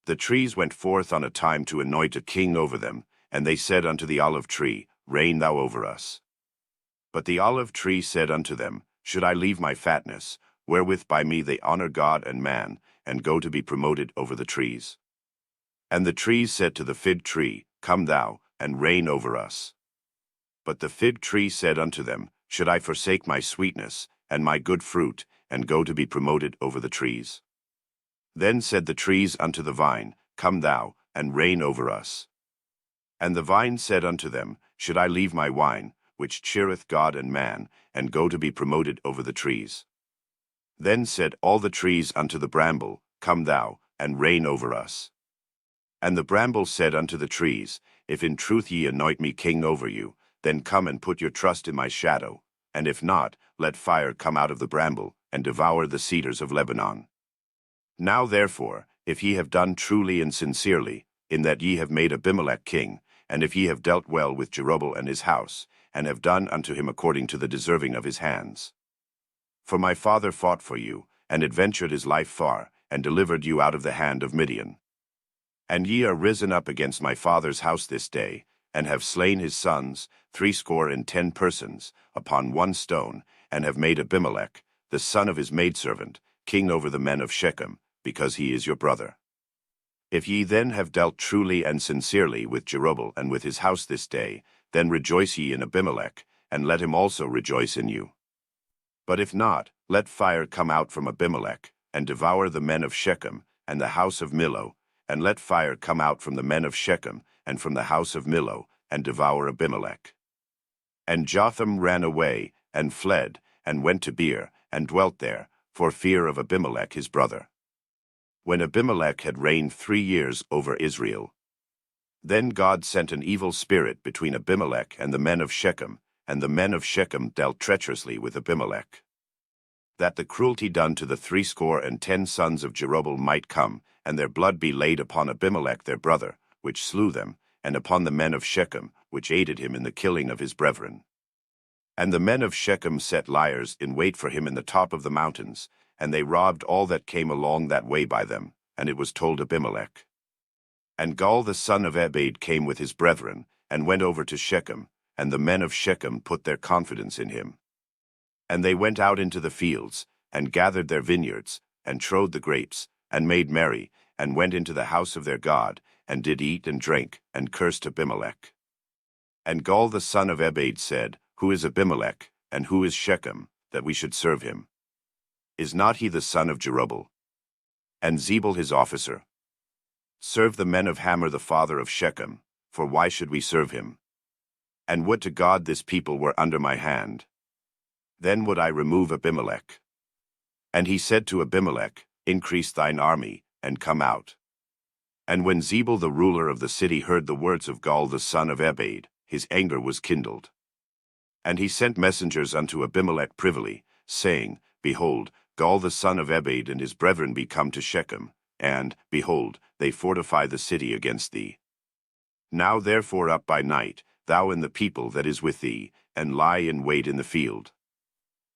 The trees went forth on a time to anoint a king over them, and they said unto the olive tree, Reign thou over us. But the olive tree said unto them, Should I leave my fatness, wherewith by me they honor God and man, and go to be promoted over the trees? And the trees said to the fig tree, Come thou, and reign over us. But the fig tree said unto them, Should I forsake my sweetness, and my good fruit, and go to be promoted over the trees? Then said the trees unto the vine, Come thou, and reign over us. And the vine said unto them, Should I leave my wine, which cheereth God and man, and go to be promoted over the trees? Then said all the trees unto the bramble, Come thou, and reign over us. And the bramble said unto the trees, If in truth ye anoint me king over you, then come and put your trust in my shadow, and if not, let fire come out of the bramble, and devour the cedars of Lebanon. Now therefore, if ye have done truly and sincerely, in that ye have made Abimelech king, and if ye have dealt well with Jerubbaal and his house, and have done unto him according to the deserving of his hands. For my father fought for you, and adventured his life far, and delivered you out of the hand of Midian. And ye are risen up against my father's house this day, and have slain his sons, 70 persons, upon one stone, and have made Abimelech, the son of his maidservant, king over the men of Shechem, because he is your brother. If ye then have dealt truly and sincerely with Jerubbaal and with his house this day, then rejoice ye in Abimelech, and let him also rejoice in you. But if not, let fire come out from Abimelech, and devour the men of Shechem, and the house of Millo, and let fire come out from the men of Shechem, and from the house of Millo, and devour Abimelech. And Jotham ran away, and fled, and went to Beer, and dwelt there, for fear of Abimelech his brother. When Abimelech had reigned 3 years over Israel, then God sent an evil spirit between Abimelech and the men of Shechem, and the men of Shechem dealt treacherously with Abimelech. That the cruelty done to the 70 sons of Jerubbaal might come, and their blood be laid upon Abimelech their brother, which slew them, and upon the men of Shechem, which aided him in the killing of his brethren. And the men of Shechem set liers in wait for him in the top of the mountains, and they robbed all that came along that way by them, and it was told Abimelech. And Gaal the son of Ebed came with his brethren, and went over to Shechem, and the men of Shechem put their confidence in him. And they went out into the fields, and gathered their vineyards, and trode the grapes, and made merry, and went into the house of their God, and did eat and drink, and cursed Abimelech. And Gaal the son of Ebed said, Who is Abimelech, and who is Shechem, that we should serve him? Is not he the son of Jerubbaal? And Zebul his officer? Serve the men of Hamor the father of Shechem, for why should we serve him? And would to God this people were under my hand. Then would I remove Abimelech. And he said to Abimelech, Increase thine army, and come out. And when Zebul the ruler of the city heard the words of Gaal the son of Ebed, his anger was kindled. And he sent messengers unto Abimelech privily, saying, Behold, Gaal the son of Ebed and his brethren be come to Shechem, and, behold, they fortify the city against thee. Now therefore up by night, thou and the people that is with thee, and lie in wait in the field.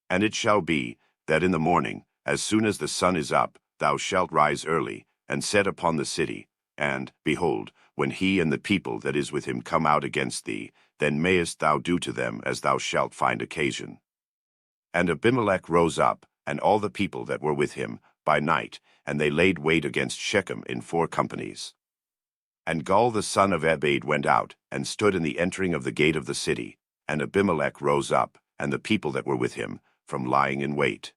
And it shall be, that in the morning, as soon as the sun is up, thou shalt rise early, and set upon the city, and, behold, when he and the people that is with him come out against thee, then mayest thou do to them as thou shalt find occasion. And Abimelech rose up, and all the people that were with him, by night, and they laid wait against Shechem in 4 companies. And Gaal the son of Ebed went out, and stood in the entering of the gate of the city, and Abimelech rose up, and the people that were with him, from lying in wait.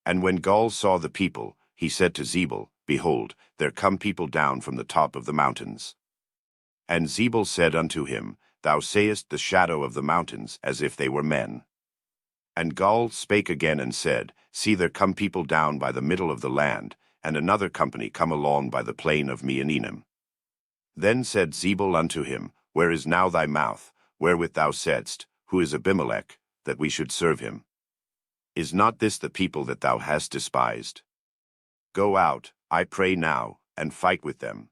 And when Gaal saw the people, he said to Zebul, Behold, there come people down from the top of the mountains. And Zebul said unto him, Thou sayest the shadow of the mountains, as if they were men. And Gaal spake again and said, See, there come people down by the middle of the land, and another company come along by the plain of Meonenim. Then said Zebul unto him, Where is now thy mouth, wherewith thou saidst, Who is Abimelech, that we should serve him? Is not this the people that thou hast despised? Go out, I pray now, and fight with them.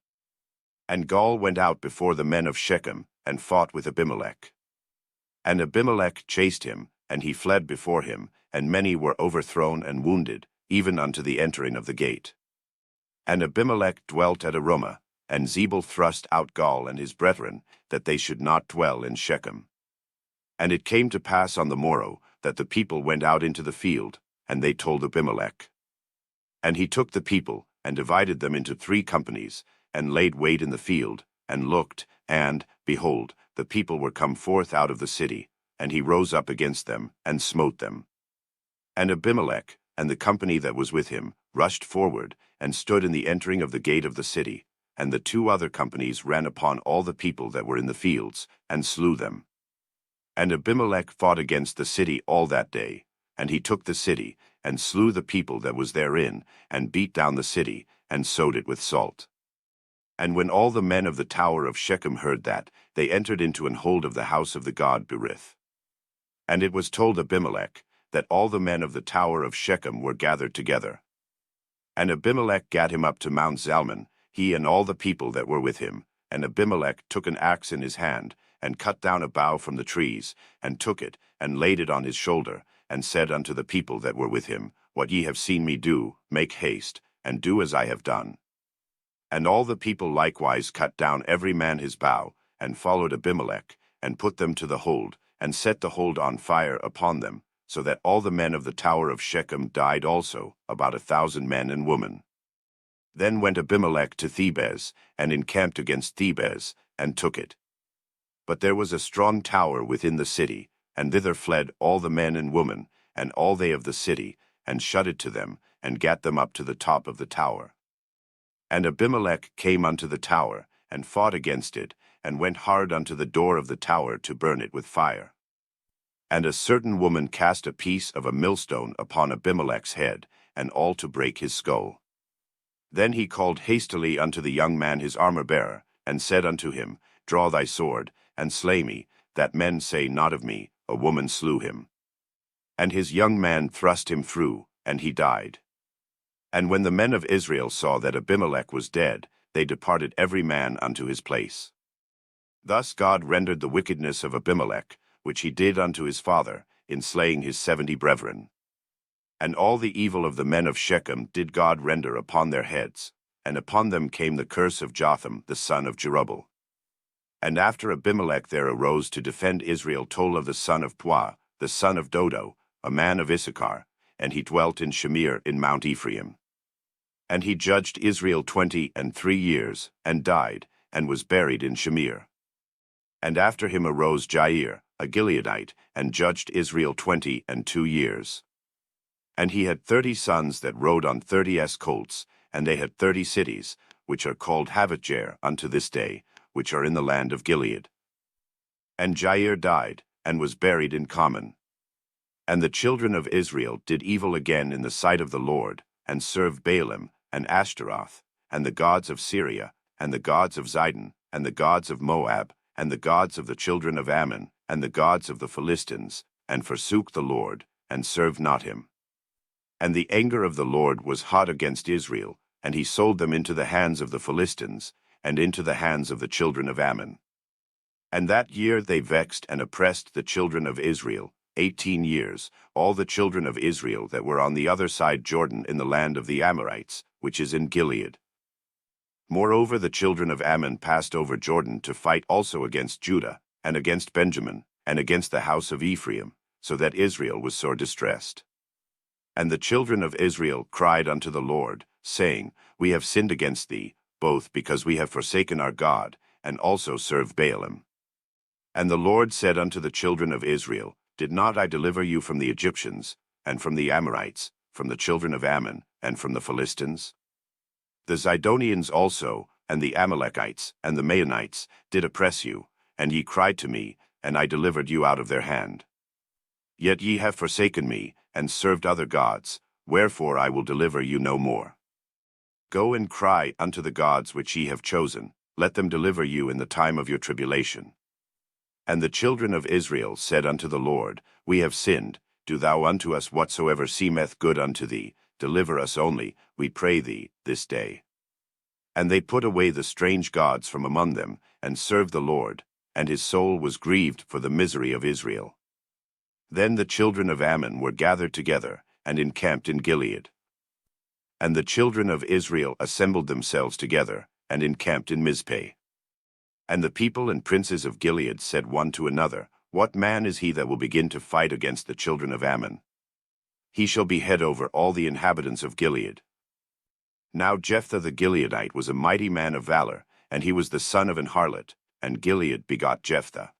And Gaal went out before the men of Shechem, and fought with Abimelech. And Abimelech chased him, and he fled before him, and many were overthrown and wounded, even unto the entering of the gate. And Abimelech dwelt at Arumah, and Zebul thrust out Gaal and his brethren, that they should not dwell in Shechem. And it came to pass on the morrow, that the people went out into the field, and they told Abimelech. And he took the people, and divided them into 3 companies, and laid wait in the field, and looked, and, behold, the people were come forth out of the city, and he rose up against them, and smote them. And Abimelech, and the company that was with him, rushed forward, and stood in the entering of the gate of the city, and the 2 other companies ran upon all the people that were in the fields, and slew them. And Abimelech fought against the city all that day, and he took the city, and slew the people that was therein, and beat down the city, and sowed it with salt. And when all the men of the tower of Shechem heard that, they entered into an hold of the house of the god Berith. And it was told Abimelech, that all the men of the tower of Shechem were gathered together. And Abimelech gat him up to Mount Zalmon, he and all the people that were with him, and Abimelech took an axe in his hand, and cut down a bough from the trees, and took it, and laid it on his shoulder, and said unto the people that were with him, What ye have seen me do, make haste, and do as I have done. And all the people likewise cut down every man his bough, and followed Abimelech, and put them to the hold, and set the hold on fire upon them, so that all the men of the tower of Shechem died also, about 1,000 men and women. Then went Abimelech to Thebez, and encamped against Thebez, and took it. But there was a strong tower within the city, and thither fled all the men and women, and all they of the city, and shut it to them, and gat them up to the top of the tower. And Abimelech came unto the tower, and fought against it, and went hard unto the door of the tower to burn it with fire. And a certain woman cast a piece of a millstone upon Abimelech's head, and all to break his skull. Then he called hastily unto the young man his armor-bearer, and said unto him, Draw thy sword, and slay me, that men say not of me, A woman slew him. And his young man thrust him through, and he died. And when the men of Israel saw that Abimelech was dead, they departed every man unto his place. Thus God rendered the wickedness of Abimelech, which he did unto his father, in slaying his 70 brethren. And all the evil of the men of Shechem did God render upon their heads, and upon them came the curse of Jotham the son of Jerubbaal. And after Abimelech there arose to defend Israel Tola the son of Puah, the son of Dodo, a man of Issachar, and he dwelt in Shamir in Mount Ephraim. And he judged Israel 23 years, and died, and was buried in Shamir. And after him arose Jair, a Gileadite, and judged Israel 22 years. And he had 30 sons that rode on 30 colts, and they had 30 cities, which are called Havothjair unto this day, which are in the land of Gilead. And Jair died, and was buried in Carmel. And the children of Israel did evil again in the sight of the Lord, and served Baalim, and Ashtaroth, and the gods of Syria, and the gods of Zidon, and the gods of Moab, and the gods of the children of Ammon, and the gods of the Philistines, and forsook the Lord, and served not him. And the anger of the Lord was hot against Israel, and he sold them into the hands of the Philistines, and into the hands of the children of Ammon. And that year they vexed and oppressed the children of Israel, 18 years, all the children of Israel that were on the other side Jordan in the land of the Amorites, which is in Gilead. Moreover, the children of Ammon passed over Jordan to fight also against Judah, and against Benjamin, and against the house of Ephraim, so that Israel was sore distressed. And the children of Israel cried unto the Lord, saying, We have sinned against thee, both because we have forsaken our God, and also served Baalim. And the Lord said unto the children of Israel, Did not I deliver you from the Egyptians, and from the Amorites, from the children of Ammon, and from the Philistines? The Zidonians also, and the Amalekites, and the Maonites, did oppress you, and ye cried to me, and I delivered you out of their hand. Yet ye have forsaken me, and served other gods, wherefore I will deliver you no more. Go and cry unto the gods which ye have chosen, let them deliver you in the time of your tribulation. And the children of Israel said unto the Lord, We have sinned, do thou unto us whatsoever seemeth good unto thee, deliver us only, we pray thee, this day. And they put away the strange gods from among them, and served the Lord, and his soul was grieved for the misery of Israel. Then the children of Ammon were gathered together, and encamped in Gilead. And the children of Israel assembled themselves together, and encamped in Mizpeh. And the people and princes of Gilead said one to another, What man is he that will begin to fight against the children of Ammon? He shall be head over all the inhabitants of Gilead. Now Jephthah the Gileadite was a mighty man of valor, and he was the son of an harlot, and Gilead begot Jephthah.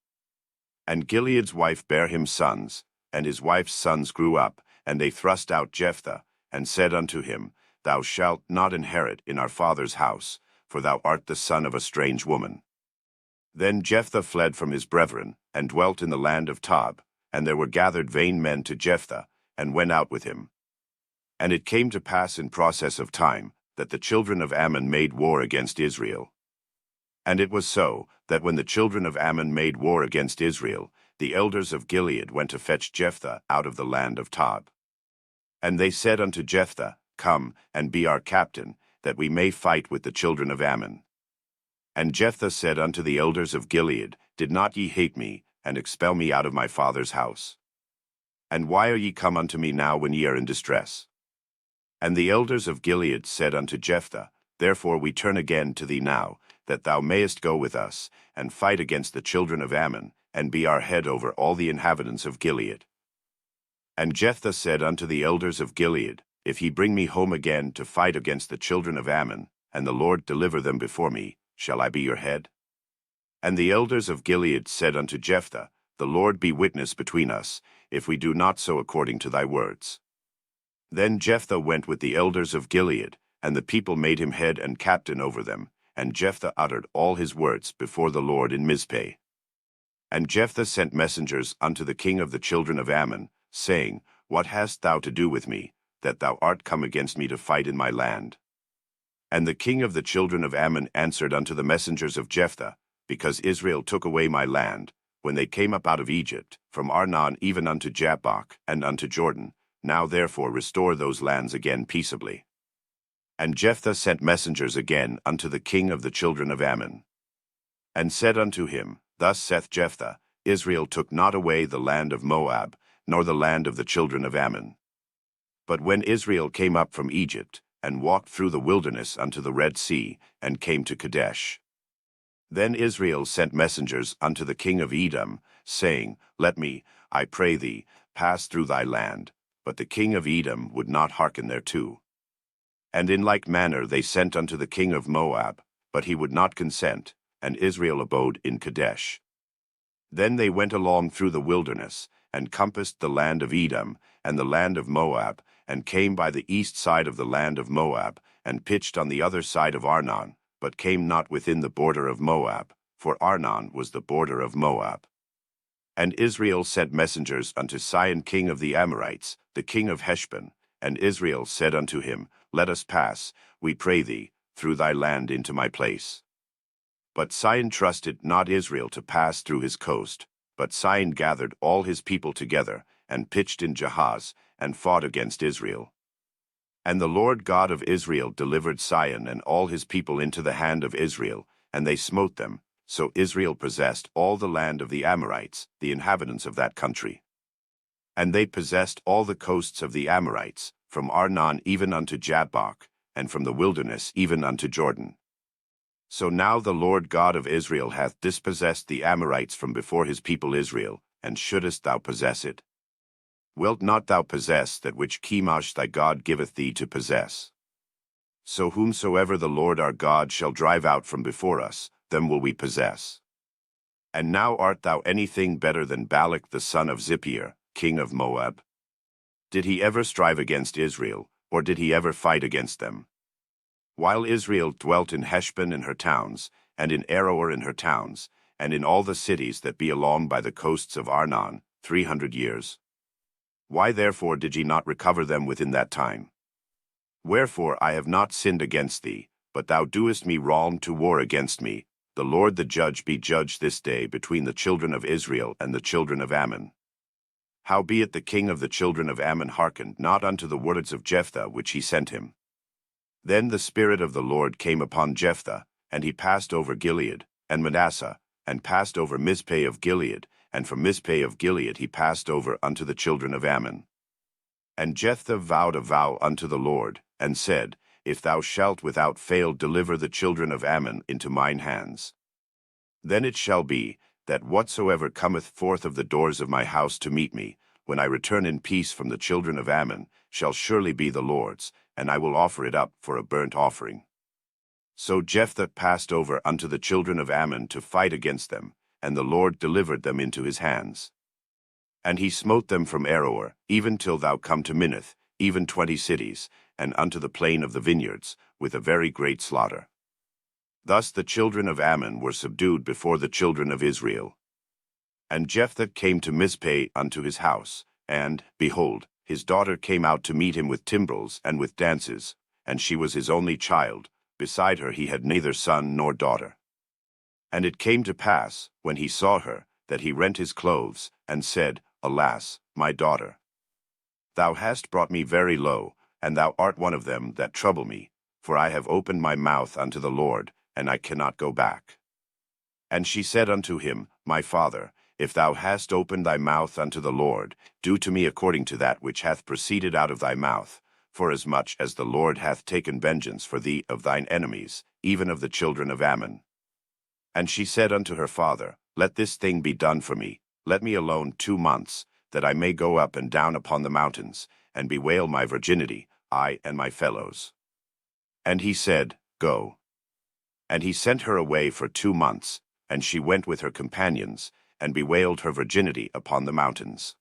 And Gilead's wife bare him sons, and his wife's sons grew up, and they thrust out Jephthah, and said unto him, Thou shalt not inherit in our father's house, for thou art the son of a strange woman. Then Jephthah fled from his brethren, and dwelt in the land of Tob, and there were gathered vain men to Jephthah, and went out with him. And it came to pass in process of time, that the children of Ammon made war against Israel. And it was so, that when the children of Ammon made war against Israel, the elders of Gilead went to fetch Jephthah out of the land of Tob. And they said unto Jephthah, Come, and be our captain, that we may fight with the children of Ammon. And Jephthah said unto the elders of Gilead, Did not ye hate me, and expel me out of my father's house? And why are ye come unto me now when ye are in distress? And the elders of Gilead said unto Jephthah, Therefore we turn again to thee now, that thou mayest go with us, and fight against the children of Ammon, and be our head over all the inhabitants of Gilead. And Jephthah said unto the elders of Gilead, If ye bring me home again to fight against the children of Ammon, and the Lord deliver them before me, shall I be your head? And the elders of Gilead said unto Jephthah, The Lord be witness between us, if we do not so according to thy words. Then Jephthah went with the elders of Gilead, and the people made him head and captain over them, and Jephthah uttered all his words before the Lord in Mizpeh. And Jephthah sent messengers unto the king of the children of Ammon, saying, What hast thou to do with me, that thou art come against me to fight in my land? And the king of the children of Ammon answered unto the messengers of Jephthah, Because Israel took away my land, when they came up out of Egypt, from Arnon even unto Jabbok, and unto Jordan, now therefore restore those lands again peaceably. And Jephthah sent messengers again unto the king of the children of Ammon, and said unto him, Thus saith Jephthah, Israel took not away the land of Moab, nor the land of the children of Ammon. But when Israel came up from Egypt, and walked through the wilderness unto the Red Sea, and came to Kadesh, then Israel sent messengers unto the king of Edom, saying, Let me, I pray thee, pass through thy land. But the king of Edom would not hearken thereto. And in like manner they sent unto the king of Moab, but he would not consent, and Israel abode in Kadesh. Then they went along through the wilderness, and compassed the land of Edom, and the land of Moab, and came by the east side of the land of Moab, and pitched on the other side of Arnon, but came not within the border of Moab, for Arnon was the border of Moab. And Israel sent messengers unto Sihon king of the Amorites, the king of Heshbon, and Israel said unto him, Let us pass, we pray thee, through thy land into my place. But Sihon trusted not Israel to pass through his coast, but Sihon gathered all his people together, and pitched in Jahaz, and fought against Israel. And the Lord God of Israel delivered Sihon and all his people into the hand of Israel, and they smote them. So Israel possessed all the land of the Amorites, the inhabitants of that country. And they possessed all the coasts of the Amorites, from Arnon even unto Jabbok, and from the wilderness even unto Jordan. So now the Lord God of Israel hath dispossessed the Amorites from before his people Israel, and shouldest thou possess it? Wilt not thou possess that which Chemosh thy God giveth thee to possess? So whomsoever the Lord our God shall drive out from before us, them will we possess. And now art thou anything better than Balak the son of Zippor, king of Moab? Did he ever strive against Israel, or did he ever fight against them? While Israel dwelt in Heshbon and her towns, and in Aroer and her towns, and in all the cities that be along by the coasts of Arnon, 300 years. Why therefore did ye not recover them within that time? Wherefore I have not sinned against thee, but thou doest me wrong to war against me. The Lord the judge be judged this day between the children of Israel and the children of Ammon. Howbeit the king of the children of Ammon hearkened not unto the words of Jephthah which he sent him. Then the Spirit of the Lord came upon Jephthah, and he passed over Gilead, and Manasseh, and passed over Mizpeh of Gilead, and from Mizpeh of Gilead he passed over unto the children of Ammon. And Jephthah vowed a vow unto the Lord, and said, If thou shalt without fail deliver the children of Ammon into mine hands, then it shall be, that whatsoever cometh forth of the doors of my house to meet me, when I return in peace from the children of Ammon, shall surely be the Lord's, and I will offer it up for a burnt offering. So Jephthah passed over unto the children of Ammon to fight against them, and the Lord delivered them into his hands. And he smote them from Aroer, even till thou come to Minnith, even 20 cities, and unto the plain of the vineyards, with a very great slaughter. Thus the children of Ammon were subdued before the children of Israel. And Jephthah came to Mizpeh unto his house, and, behold, his daughter came out to meet him with timbrels and with dances, and she was his only child. Beside her he had neither son nor daughter. And it came to pass, when he saw her, that he rent his clothes, and said, Alas, my daughter! Thou hast brought me very low, and thou art one of them that trouble me, for I have opened my mouth unto the Lord, and I cannot go back. And she said unto him, My father, if thou hast opened thy mouth unto the Lord, do to me according to that which hath proceeded out of thy mouth, forasmuch as the Lord hath taken vengeance for thee of thine enemies, even of the children of Ammon. And she said unto her father, Let this thing be done for me, let me alone 2 months, that I may go up and down upon the mountains, and bewail my virginity, I and my fellows. And he said, Go. And he sent her away for 2 months, and she went with her companions, and bewailed her virginity upon the mountains.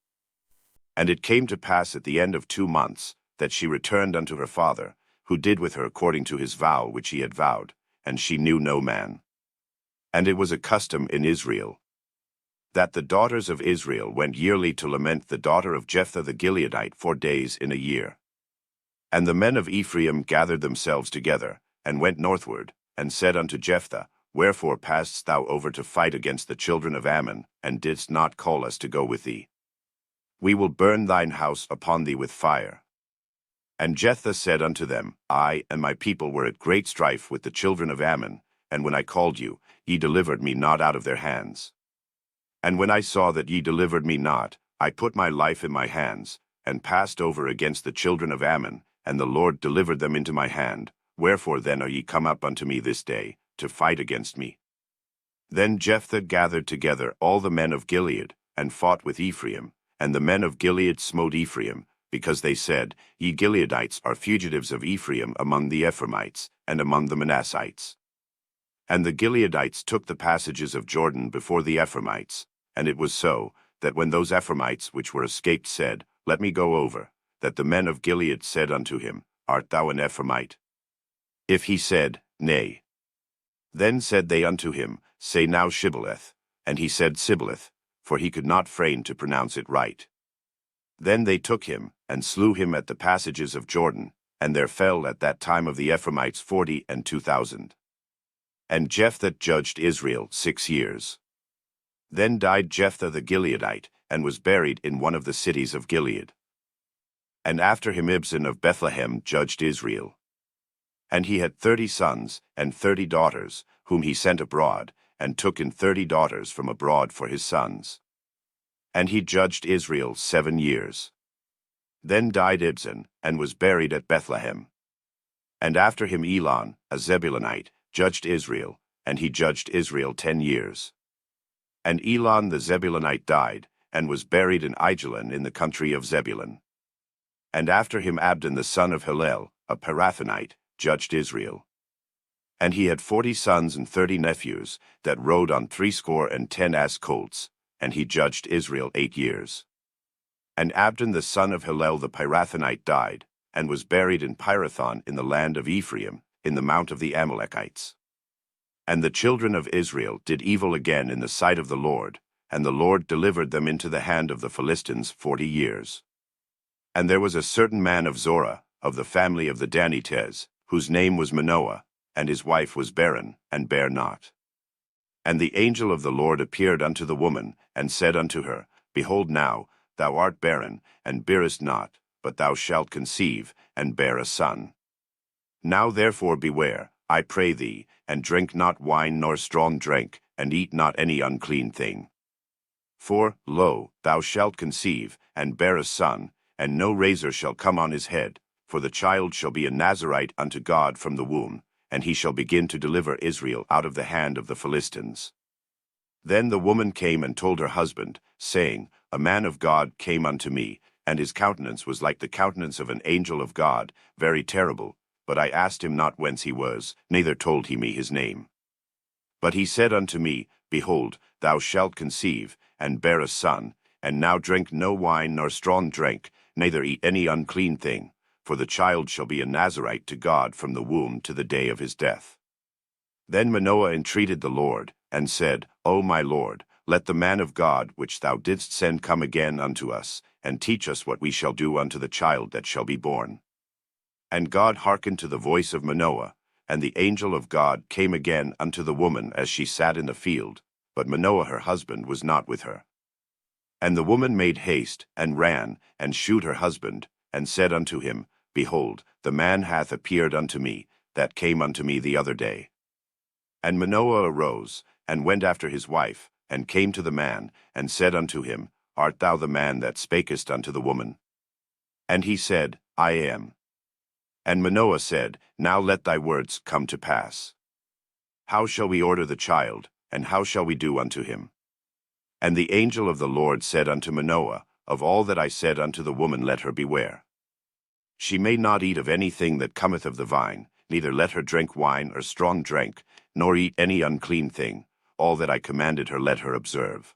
And it came to pass at the end of 2 months, that she returned unto her father, who did with her according to his vow which he had vowed, and she knew no man. And it was a custom in Israel, that the daughters of Israel went yearly to lament the daughter of Jephthah the Gileadite 4 days in a year. And the men of Ephraim gathered themselves together, and went northward, and said unto Jephthah, Wherefore passedst thou over to fight against the children of Ammon, and didst not call us to go with thee? We will burn thine house upon thee with fire. And Jephthah said unto them, I and my people were at great strife with the children of Ammon, and when I called you, ye delivered me not out of their hands. And when I saw that ye delivered me not, I put my life in my hands, and passed over against the children of Ammon, and the Lord delivered them into my hand. Wherefore then are ye come up unto me this day, to fight against me? Then Jephthah gathered together all the men of Gilead, and fought with Ephraim, and the men of Gilead smote Ephraim, because they said, Ye Gileadites are fugitives of Ephraim among the Ephraimites, and among the Manassites. And the Gileadites took the passages of Jordan before the Ephraimites, and it was so, that when those Ephraimites which were escaped said, Let me go over, that the men of Gilead said unto him, Art thou an Ephraimite? If he said, Nay. Then said they unto him, Say now Shibboleth. And he said Sibboleth, for he could not feign to pronounce it right. Then they took him, and slew him at the passages of Jordan, and there fell at that time of the Ephraimites 42,000. And Jephthah judged Israel 6 years. Then died Jephthah the Gileadite, and was buried in one of the cities of Gilead. And after him Ibzan of Bethlehem judged Israel. And he had 30 sons, and 30 daughters, whom he sent abroad, and took in 30 daughters from abroad for his sons. And he judged Israel 7 years. Then died Ibzan, and was buried at Bethlehem. And after him Elon, a Zebulunite, judged Israel, and he judged Israel 10 years. And Elon the Zebulunite died, and was buried in Aijalon in the country of Zebulun. And after him Abdon the son of Hillel, a Pirathonite, judged Israel. And he had 40 sons and 30 nephews, that rode on 70 ass colts, and he judged Israel 8 years. And Abdon the son of Hillel the Pirathonite died, and was buried in Pirathon in the land of Ephraim, in the mount of the Amalekites. And the children of Israel did evil again in the sight of the Lord, and the Lord delivered them into the hand of the Philistines 40 years. And there was a certain man of Zorah, of the family of the Danites, whose name was Manoah, and his wife was barren, and bare not. And the angel of the Lord appeared unto the woman, and said unto her, Behold now, thou art barren, and bearest not, but thou shalt conceive, and bear a son. Now therefore beware, I pray thee, and drink not wine nor strong drink, and eat not any unclean thing. For, lo, thou shalt conceive, and bear a son, and no razor shall come on his head, for the child shall be a Nazarite unto God from the womb, and he shall begin to deliver Israel out of the hand of the Philistines. Then the woman came and told her husband, saying, A man of God came unto me, and his countenance was like the countenance of an angel of God, very terrible. But I asked him not whence he was, neither told he me his name. But he said unto me, Behold, thou shalt conceive, and bear a son, and now drink no wine nor strong drink, neither eat any unclean thing, for the child shall be a Nazarite to God from the womb to the day of his death. Then Manoah entreated the Lord, and said, O my Lord, let the man of God which thou didst send come again unto us, and teach us what we shall do unto the child that shall be born. And God hearkened to the voice of Manoah, and the angel of God came again unto the woman as she sat in the field, but Manoah her husband was not with her. And the woman made haste, and ran, and shewed her husband, and said unto him, Behold, the man hath appeared unto me, that came unto me the other day. And Manoah arose, and went after his wife, and came to the man, and said unto him, Art thou the man that spakest unto the woman? And he said, I am. And Manoah said, Now let thy words come to pass. How shall we order the child, and how shall we do unto him? And the angel of the Lord said unto Manoah, Of all that I said unto the woman let her beware. She may not eat of anything that cometh of the vine, neither let her drink wine or strong drink, nor eat any unclean thing. All that I commanded her let her observe.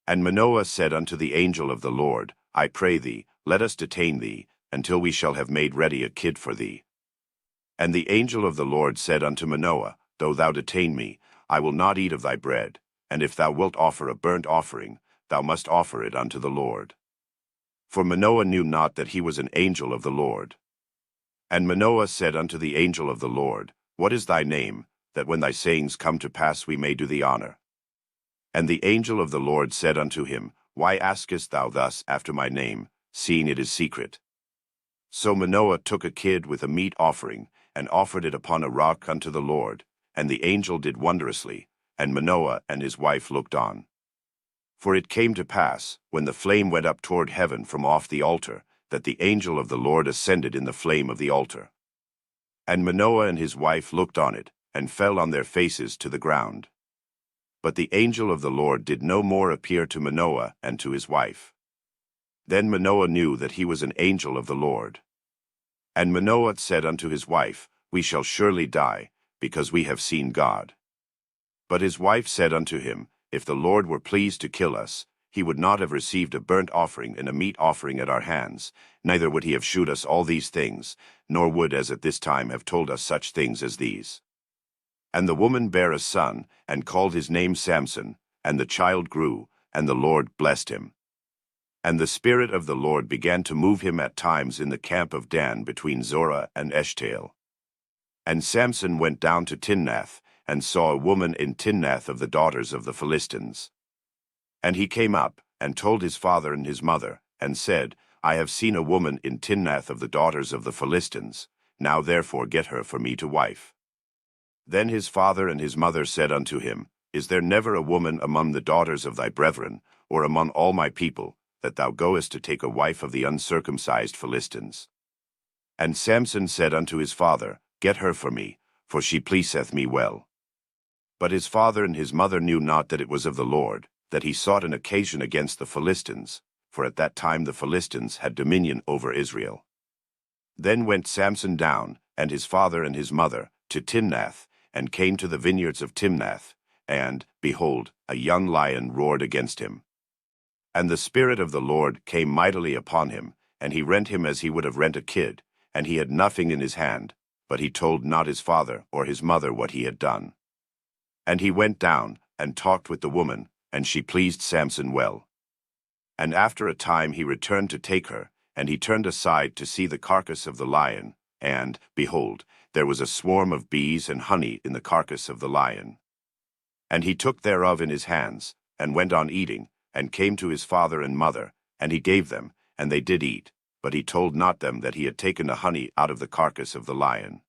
And Manoah said unto the angel of the Lord, I pray thee, let us detain thee, until we shall have made ready a kid for thee. And the angel of the Lord said unto Manoah, Though thou detain me, I will not eat of thy bread, and if thou wilt offer a burnt offering, thou must offer it unto the Lord. For Manoah knew not that he was an angel of the Lord. And Manoah said unto the angel of the Lord, What is thy name, that when thy sayings come to pass we may do thee honor? And the angel of the Lord said unto him, Why askest thou thus after my name, seeing it is secret? So Manoah took a kid with a meat offering, and offered it upon a rock unto the Lord, and the angel did wondrously, and Manoah and his wife looked on. For it came to pass, when the flame went up toward heaven from off the altar, that the angel of the Lord ascended in the flame of the altar. And Manoah and his wife looked on it, and fell on their faces to the ground. But the angel of the Lord did no more appear to Manoah and to his wife. Then Manoah knew that he was an angel of the Lord. And Manoah said unto his wife, We shall surely die, because we have seen God. But his wife said unto him, If the Lord were pleased to kill us, he would not have received a burnt offering and a meat offering at our hands, neither would he have shewed us all these things, nor would as at this time have told us such things as these. And the woman bare a son, and called his name Samson, and the child grew, and the Lord blessed him. And the Spirit of the Lord began to move him at times in the camp of Dan between Zorah and Eshtaol. And Samson went down to Timnath, and saw a woman in Timnath of the daughters of the Philistines. And he came up, and told his father and his mother, and said, I have seen a woman in Timnath of the daughters of the Philistines. Now therefore get her for me to wife. Then his father and his mother said unto him, Is there never a woman among the daughters of thy brethren, or among all my people, that thou goest to take a wife of the uncircumcised Philistines? And Samson said unto his father, Get her for me, for she pleaseth me well. But his father and his mother knew not that it was of the Lord, that he sought an occasion against the Philistines, for at that time the Philistines had dominion over Israel. Then went Samson down, and his father and his mother, to Timnath, and came to the vineyards of Timnath, and, behold, a young lion roared against him. And the Spirit of the Lord came mightily upon him, and he rent him as he would have rent a kid, and he had nothing in his hand, but he told not his father or his mother what he had done. And he went down, and talked with the woman, and she pleased Samson well. And after a time he returned to take her, and he turned aside to see the carcass of the lion, and, behold, there was a swarm of bees and honey in the carcass of the lion. And he took thereof in his hands, and went on eating, and came to his father and mother, and he gave them, and they did eat, but he told not them that he had taken the honey out of the carcass of the lion.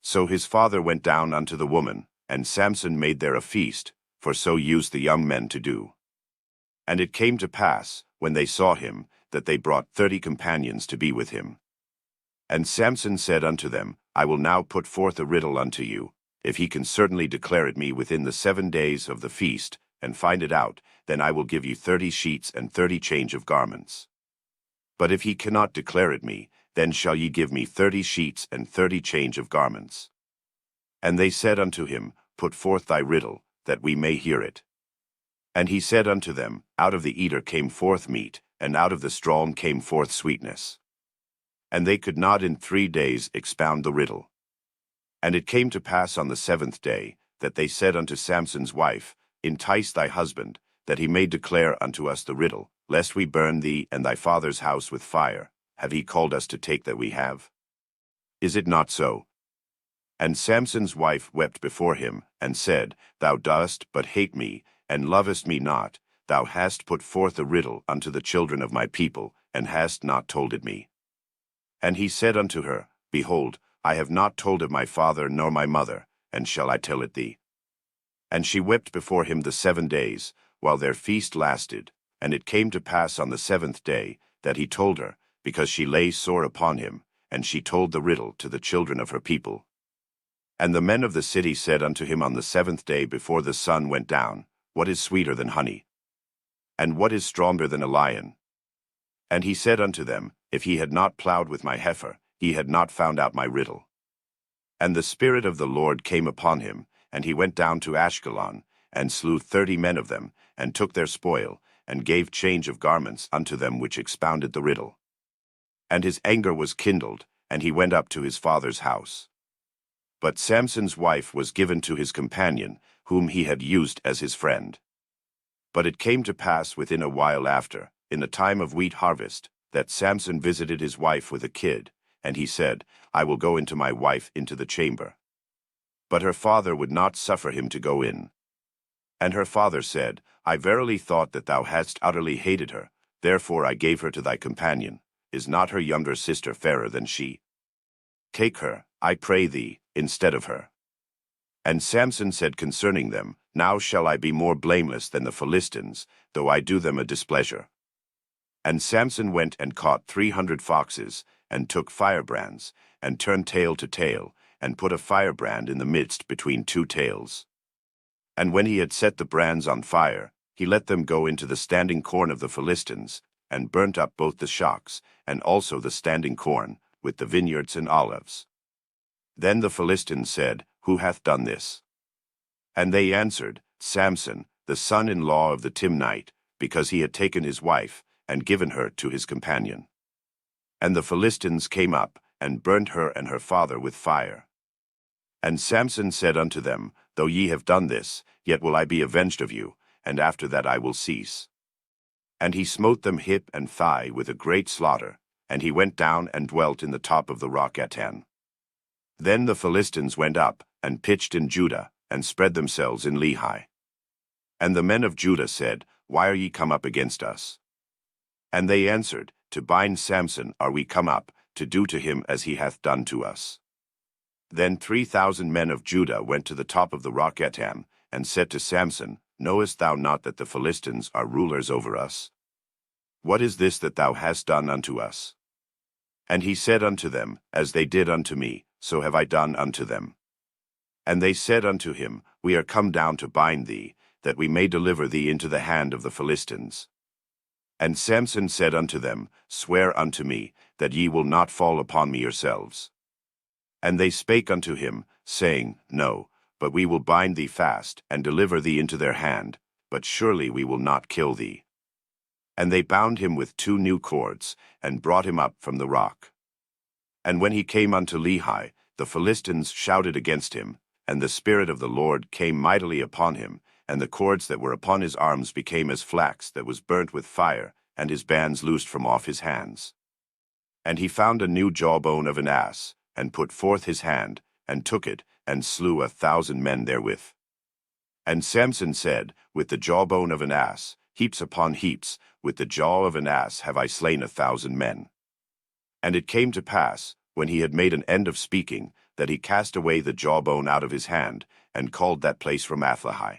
So his father went down unto the woman, and Samson made there a feast, for so used the young men to do. And it came to pass, when they saw him, that they brought 30 companions to be with him. And Samson said unto them, I will now put forth a riddle unto you. If he can certainly declare it me within the 7 days of the feast, and find it out, then I will give you 30 sheets and 30 change of garments. But if he cannot declare it me, then shall ye give me 30 sheets and 30 change of garments. And they said unto him, Put forth thy riddle, that we may hear it. And he said unto them, Out of the eater came forth meat, and out of the strong came forth sweetness. And they could not in 3 days expound the riddle. And it came to pass on the 7th day, that they said unto Samson's wife, Entice thy husband, that he may declare unto us the riddle, lest we burn thee and thy father's house with fire. Have he called us to take that we have? Is it not so? And Samson's wife wept before him, and said, Thou dost but hate me, and lovest me not. Thou hast put forth a riddle unto the children of my people, and hast not told it me. And he said unto her, Behold, I have not told it my father nor my mother, and shall I tell it thee? And she wept before him the 7 days, while their feast lasted. And it came to pass on the 7th day, that he told her, because she lay sore upon him, and she told the riddle to the children of her people. And the men of the city said unto him on the 7th day before the sun went down, What is sweeter than honey? And what is stronger than a lion? And he said unto them, If he had not plowed with my heifer, he had not found out my riddle. And the Spirit of the Lord came upon him, and he went down to Ashkelon, and slew 30 men of them, and took their spoil, and gave change of garments unto them which expounded the riddle. And his anger was kindled, and he went up to his father's house. But Samson's wife was given to his companion, whom he had used as his friend. But it came to pass within a while after, in the time of wheat harvest, that Samson visited his wife with a kid, and he said, I will go into my wife into the chamber. But her father would not suffer him to go in. And her father said, I verily thought that thou hadst utterly hated her, therefore I gave her to thy companion. Is not her younger sister fairer than she? Take her, I pray thee, instead of her. And Samson said concerning them, Now shall I be more blameless than the Philistines, though I do them a displeasure. And Samson went and caught 300 foxes, and took firebrands, and turned tail to tail, and put a firebrand in the midst between 2 tails. And when he had set the brands on fire, he let them go into the standing corn of the Philistines, and burnt up both the shocks, and also the standing corn, with the vineyards and olives. Then the Philistines said, Who hath done this? And they answered, Samson, the son-in-law of the Timnite, because he had taken his wife, and given her to his companion. And the Philistines came up, and burnt her and her father with fire. And Samson said unto them, Though ye have done this, yet will I be avenged of you, and after that I will cease. And he smote them hip and thigh with a great slaughter, and he went down and dwelt in the top of the rock Atan. Then the Philistines went up, and pitched in Judah, and spread themselves in Lehi. And the men of Judah said, Why are ye come up against us? And they answered, To bind Samson are we come up, to do to him as he hath done to us. Then 3,000 men of Judah went to the top of the rock Atan, and said to Samson, Knowest thou not that the Philistines are rulers over us? What is this that thou hast done unto us? And he said unto them, As they did unto me, so have I done unto them. And they said unto him, We are come down to bind thee, that we may deliver thee into the hand of the Philistines. And Samson said unto them, Swear unto me, that ye will not fall upon me yourselves. And they spake unto him, saying, No, but we will bind thee fast, and deliver thee into their hand, but surely we will not kill thee. And they bound him with 2 new cords, and brought him up from the rock. And when he came unto Lehi, the Philistines shouted against him, and the Spirit of the Lord came mightily upon him, and the cords that were upon his arms became as flax that was burnt with fire, and his bands loosed from off his hands. And he found a new jawbone of an ass, and put forth his hand, and took it, and slew 1,000 men therewith. And Samson said, With the jawbone of an ass, heaps upon heaps, with the jaw of an ass have I slain 1,000 men. And it came to pass, when he had made an end of speaking, that he cast away the jawbone out of his hand, and called that place Ramathlehi.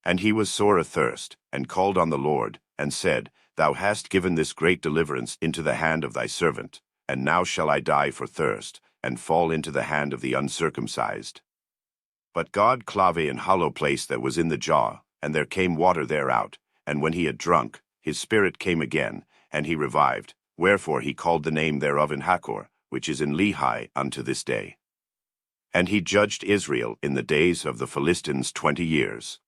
And he was sore athirst, and called on the Lord, and said, Thou hast given this great deliverance into the hand of thy servant, and now shall I die for thirst, and fall into the hand of the uncircumcised. But God clave an hollow place that was in the jaw, and there came water thereout, and when he had drunk, his spirit came again, and he revived, wherefore he called the name thereof Enhakkore, which is in Lehi unto this day. And he judged Israel in the days of the Philistines 20 years.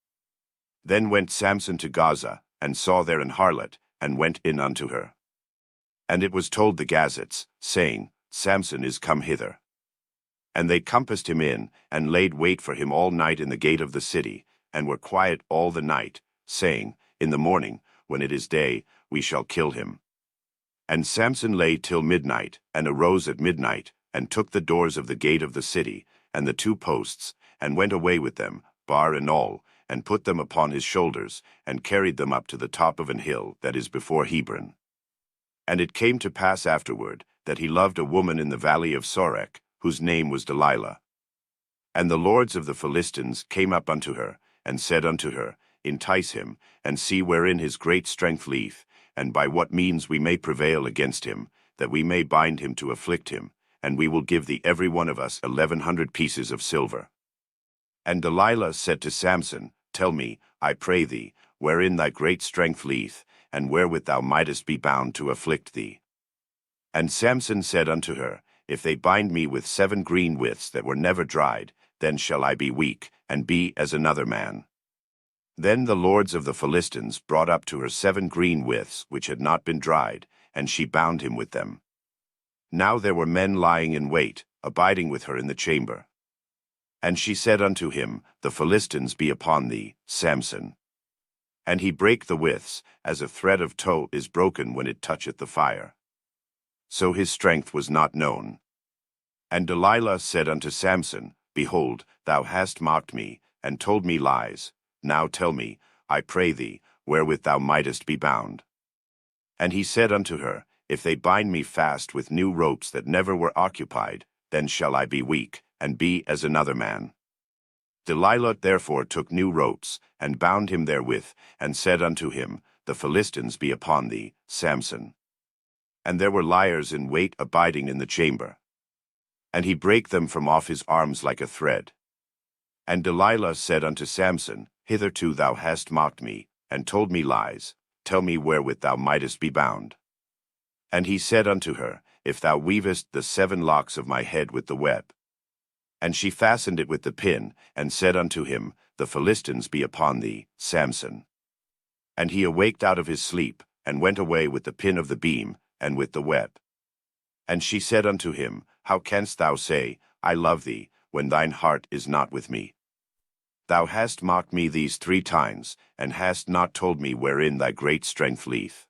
Then went Samson to Gaza, and saw there an harlot, and went in unto her. And it was told the Gazites, saying, Samson is come hither. And they compassed him in, and laid wait for him all night in the gate of the city, and were quiet all the night, saying, In the morning, when it is day, we shall kill him. And Samson lay till midnight, and arose at midnight, and took the doors of the gate of the city, and the 2 posts, and went away with them, bar and all, and put them upon his shoulders, and carried them up to the top of an hill that is before Hebron. And it came to pass afterward, that he loved a woman in the valley of Sorek, whose name was Delilah. And the lords of the Philistines came up unto her, and said unto her, Entice him, and see wherein his great strength lieth, and by what means we may prevail against him, that we may bind him to afflict him, and we will give thee every one of us 1,100 pieces of silver. And Delilah said to Samson, Tell me, I pray thee, wherein thy great strength lieth, and wherewith thou mightest be bound to afflict thee. And Samson said unto her, If they bind me with 7 green withs that were never dried, then shall I be weak, and be as another man. Then the lords of the Philistines brought up to her 7 green withs which had not been dried, and she bound him with them. Now there were men lying in wait, abiding with her in the chamber. And she said unto him, The Philistines be upon thee, Samson. And he brake the withs, as a thread of tow is broken when it toucheth the fire. So his strength was not known. And Delilah said unto Samson, Behold, thou hast mocked me, and told me lies. Now tell me, I pray thee, wherewith thou mightest be bound. And he said unto her, If they bind me fast with new ropes that never were occupied, then shall I be weak, and be as another man. Delilah therefore took new ropes, and bound him therewith, and said unto him, The Philistines be upon thee, Samson. And there were liers in wait abiding in the chamber. And he brake them from off his arms like a thread. And Delilah said unto Samson, Hitherto thou hast mocked me, and told me lies. Tell me wherewith thou mightest be bound. And he said unto her, If thou weavest the 7 locks of my head with the web. And she fastened it with the pin, and said unto him, The Philistines be upon thee, Samson. And he awaked out of his sleep, and went away with the pin of the beam, and with the web. And she said unto him, How canst thou say, I love thee, when thine heart is not with me? Thou hast mocked me these 3 times, and hast not told me wherein thy great strength lieth.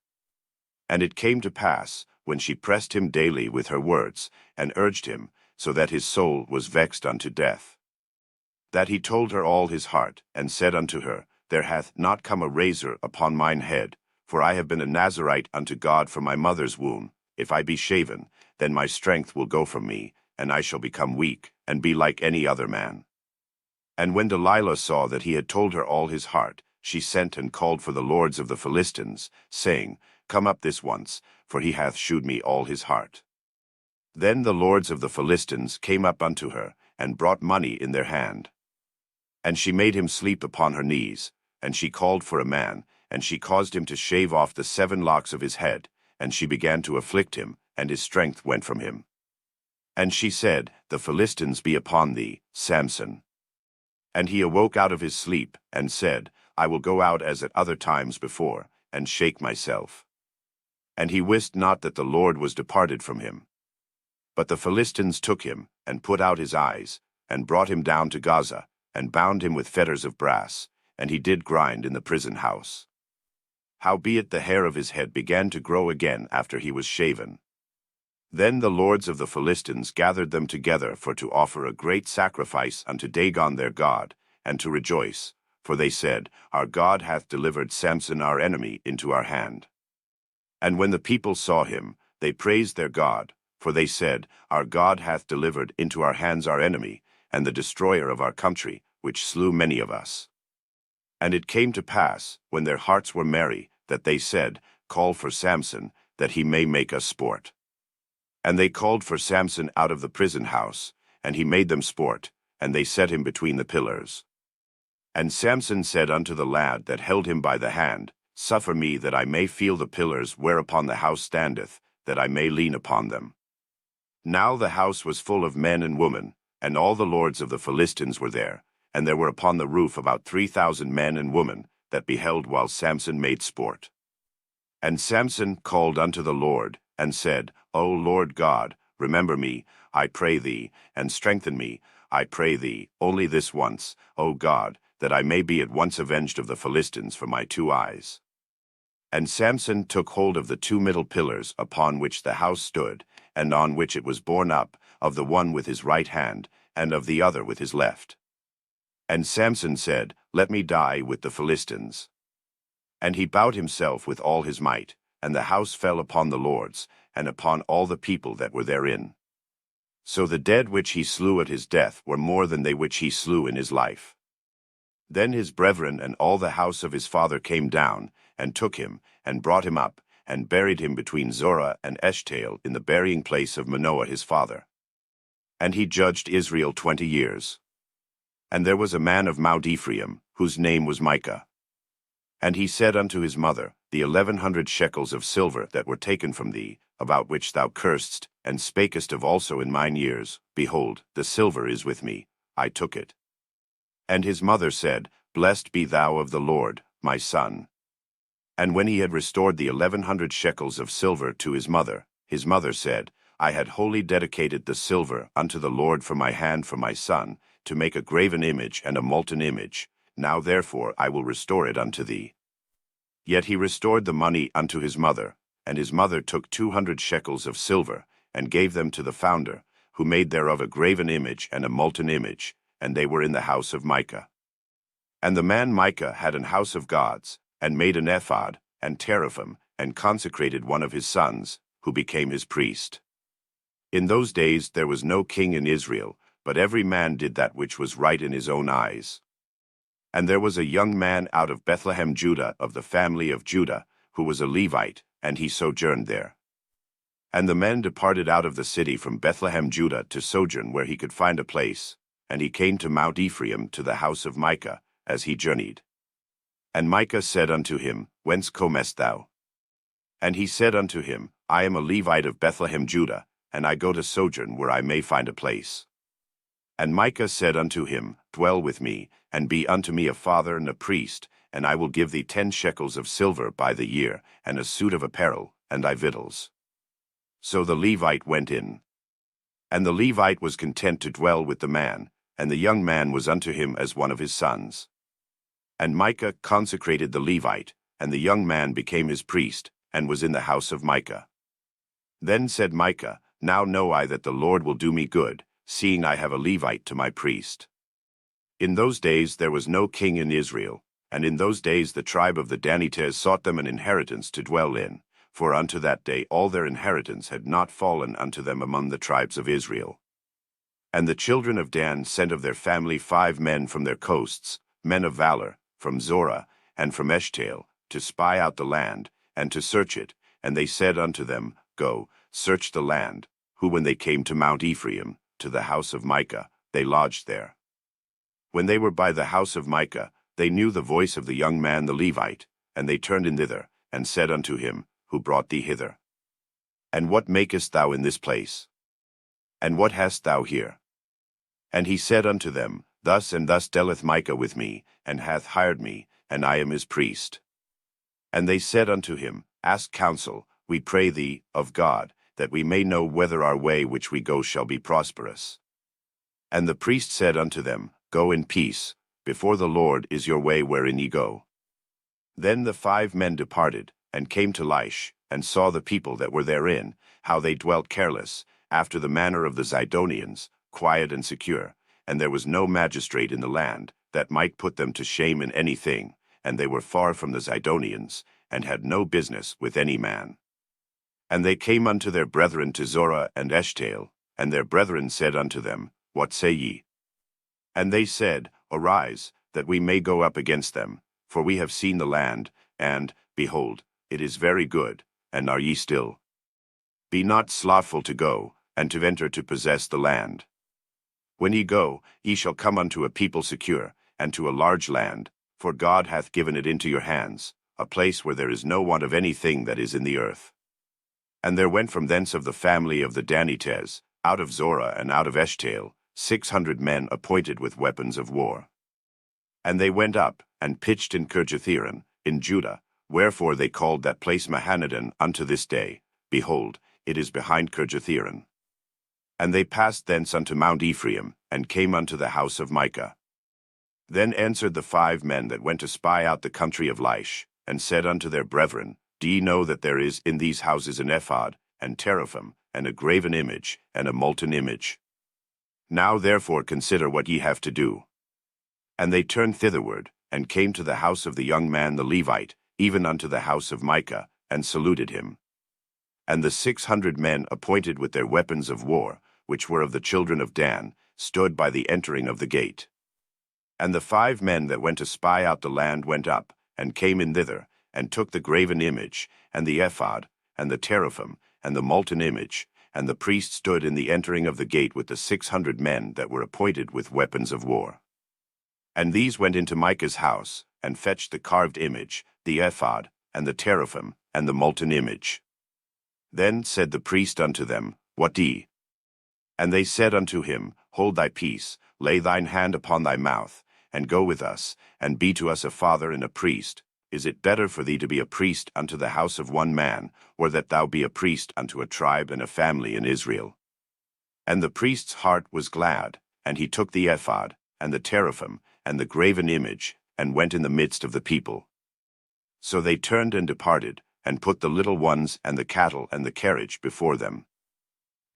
And it came to pass, when she pressed him daily with her words, and urged him, so that his soul was vexed unto death, that he told her all his heart, and said unto her, There hath not come a razor upon mine head, for I have been a Nazarite unto God from my mother's womb. If I be shaven, then my strength will go from me, and I shall become weak, and be like any other man. And when Delilah saw that he had told her all his heart, she sent and called for the lords of the Philistines, saying, Come up this once, for he hath shewed me all his heart. Then the lords of the Philistines came up unto her, and brought money in their hand. And she made him sleep upon her knees, and she called for a man, and she caused him to shave off the 7 locks of his head, and she began to afflict him, and his strength went from him. And she said, The Philistines be upon thee, Samson. And he awoke out of his sleep, and said, I will go out as at other times before, and shake myself. And he wist not that the Lord was departed from him. But the Philistines took him, and put out his eyes, and brought him down to Gaza, and bound him with fetters of brass, and he did grind in the prison house. Howbeit the hair of his head began to grow again after he was shaven. Then the lords of the Philistines gathered them together for to offer a great sacrifice unto Dagon their god, and to rejoice, for they said, Our God hath delivered Samson our enemy into our hand. And when the people saw him, they praised their God, for they said, Our God hath delivered into our hands our enemy, and the destroyer of our country, which slew many of us. And it came to pass, when their hearts were merry, that they said, Call for Samson, that he may make us sport. And they called for Samson out of the prison house, and he made them sport, and they set him between the pillars. And Samson said unto the lad that held him by the hand, Suffer me that I may feel the pillars whereupon the house standeth, that I may lean upon them. Now the house was full of men and women, and all the lords of the Philistines were there, and there were upon the roof about 3,000 men and women, that beheld while Samson made sport. And Samson called unto the Lord, and said, O Lord God, remember me, I pray thee, and strengthen me, I pray thee, only this once, O God, that I may be at once avenged of the Philistines for my 2 eyes. And Samson took hold of the 2 middle pillars upon which the house stood, and on which it was borne up, of the one with his right hand, and of the other with his left. And Samson said, Let me die with the Philistines. And he bowed himself with all his might, and the house fell upon the lords, and upon all the people that were therein. So the dead which he slew at his death were more than they which he slew in his life. Then his brethren and all the house of his father came down, and took him, and brought him up, and buried him between Zorah and Eshtaol in the burying place of Manoah his father. And he judged Israel 20 years. And there was a man of Mount Ephraim, whose name was Micah. And he said unto his mother, The 1,100 shekels of silver that were taken from thee, about which thou cursedst, and spakest of also in mine ears, behold, the silver is with me, I took it. And his mother said, Blessed be thou of the Lord, my son. And when he had restored the 1,100 shekels of silver to his mother said, I had wholly dedicated the silver unto the Lord from my hand for my son, to make a graven image and a molten image. Now therefore I will restore it unto thee. Yet he restored the money unto his mother, and his mother took 200 shekels of silver, and gave them to the founder, who made thereof a graven image and a molten image, and they were in the house of Micah. And the man Micah had an house of gods, and made an ephod, and teraphim, and consecrated one of his sons, who became his priest. In those days there was no king in Israel, but every man did that which was right in his own eyes. And there was a young man out of Bethlehem Judah of the family of Judah, who was a Levite, and he sojourned there. And the men departed out of the city from Bethlehem Judah to sojourn where he could find a place, and he came to Mount Ephraim to the house of Micah, as he journeyed. And Micah said unto him, Whence comest thou? And he said unto him, I am a Levite of Bethlehem Judah, and I go to sojourn where I may find a place. And Micah said unto him, Dwell with me, and be unto me a father and a priest, and I will give thee 10 shekels of silver by the year, and a suit of apparel, and thy victuals. So the Levite went in. And the Levite was content to dwell with the man, and the young man was unto him as one of his sons. And Micah consecrated the Levite, and the young man became his priest, and was in the house of Micah. Then said Micah, Now know I that the Lord will do me good, seeing I have a Levite to my priest. In those days there was no king in Israel, and in those days the tribe of the Danites sought them an inheritance to dwell in, for unto that day all their inheritance had not fallen unto them among the tribes of Israel. And the children of Dan sent of their family 5 men from their coasts, men of valor, from Zorah, and from Eshtaol, to spy out the land, and to search it, and they said unto them, Go, search the land, who when they came to Mount Ephraim, to the house of Micah, they lodged there. When they were by the house of Micah, they knew the voice of the young man the Levite, and they turned in thither, and said unto him, Who brought thee hither? And what makest thou in this place? And what hast thou here? And he said unto them, Thus and thus dealeth Micah with me, and hath hired me, and I am his priest. And they said unto him, Ask counsel, we pray thee, of God, that we may know whether our way which we go shall be prosperous. And the priest said unto them, Go in peace, before the Lord is your way wherein ye go. Then the 5 men departed, and came to Laish, and saw the people that were therein, how they dwelt careless, after the manner of the Zidonians, quiet and secure, and there was no magistrate in the land, that might put them to shame in anything, and they were far from the Zidonians, and had no business with any man. And they came unto their brethren to Zorah and Eshtaol, and their brethren said unto them, What say ye? And they said, Arise, that we may go up against them, for we have seen the land, and, behold, it is very good, and are ye still? Be not slothful to go, and to enter to possess the land. When ye go, ye shall come unto a people secure, and to a large land, for God hath given it into your hands, a place where there is no want of anything that is in the earth. And there went from thence of the family of the Danites, out of Zorah and out of Eshtaol, 600 men appointed with weapons of war. And they went up, and pitched in Kirjathjearim, in Judah, wherefore they called that place Mahanadan unto this day. Behold, it is behind Kirjathjearim. And they passed thence unto Mount Ephraim, and came unto the house of Micah. Then answered the 5 men that went to spy out the country of Laish, and said unto their brethren, Do ye know that there is in these houses an ephod, and teraphim, and a graven image, and a molten image? Now therefore consider what ye have to do. And they turned thitherward, and came to the house of the young man the Levite, even unto the house of Micah, and saluted him. And the 600 men appointed with their weapons of war, which were of the children of Dan, stood by the entering of the gate. And the 5 men that went to spy out the land went up, and came in thither, and took the graven image, and the ephod, and the teraphim, and the molten image, and the priest stood in the entering of the gate with the 600 men that were appointed with weapons of war. And these went into Micah's house, and fetched the carved image, the ephod, and the teraphim, and the molten image. Then said the priest unto them, What ye? And they said unto him, Hold thy peace, lay thine hand upon thy mouth, and go with us, and be to us a father and a priest. Is it better for thee to be a priest unto the house of one man, or that thou be a priest unto a tribe and a family in Israel? And the priest's heart was glad, and he took the ephod, and the teraphim, and the graven image, and went in the midst of the people. So they turned and departed, and put the little ones and the cattle and the carriage before them.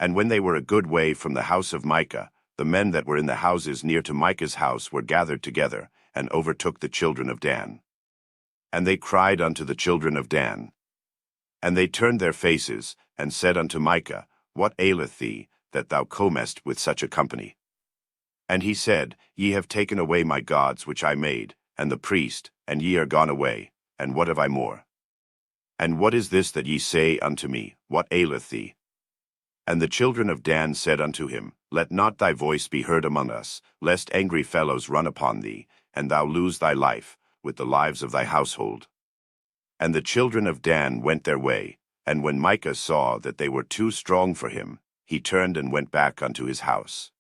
And when they were a good way from the house of Micah, the men that were in the houses near to Micah's house were gathered together, and overtook the children of Dan. And they cried unto the children of Dan. And they turned their faces, and said unto Micah, What aileth thee, that thou comest with such a company? And he said, Ye have taken away my gods which I made, and the priest, and ye are gone away, and what have I more? And what is this that ye say unto me, What aileth thee? And the children of Dan said unto him, Let not thy voice be heard among us, lest angry fellows run upon thee, and thou lose thy life, with the lives of thy household. And the children of Dan went their way, and when Micah saw that they were too strong for him, he turned and went back unto his house.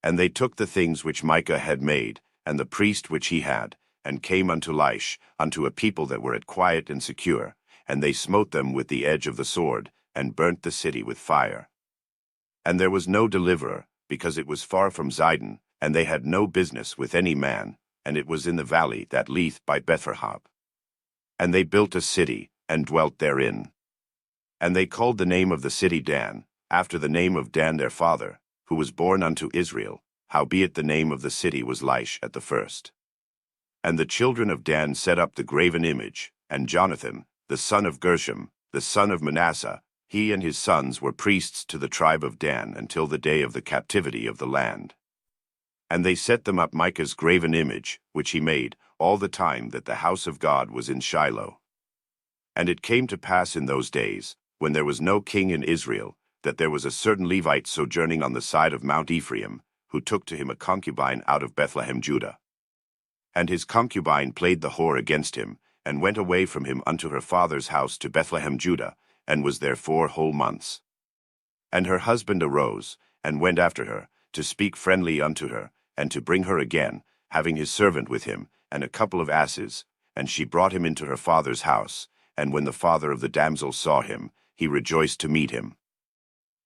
And they took the things which Micah had made, and the priest which he had, and came unto Laish, unto a people that were at quiet and secure, and they smote them with the edge of the sword, and burnt the city with fire. And there was no deliverer, because it was far from Zidon, and they had no business with any man, and it was in the valley that leath by Bethrahab. And they built a city, and dwelt therein. And they called the name of the city Dan, after the name of Dan their father, who was born unto Israel, howbeit the name of the city was Laish at the first. And the children of Dan set up the graven image, and Jonathan, the son of Gershom, the son of Manasseh, he and his sons were priests to the tribe of Dan until the day of the captivity of the land. And they set them up Micah's graven image, which he made, all the time that the house of God was in Shiloh. And it came to pass in those days, when there was no king in Israel, that there was a certain Levite sojourning on the side of Mount Ephraim, who took to him a concubine out of Bethlehem, Judah. And his concubine played the whore against him, and went away from him unto her father's house to Bethlehem, Judah, and was there 4 whole months. And her husband arose, and went after her, to speak friendly unto her, and to bring her again, having his servant with him, and a couple of asses. And she brought him into her father's house, and when the father of the damsel saw him, he rejoiced to meet him.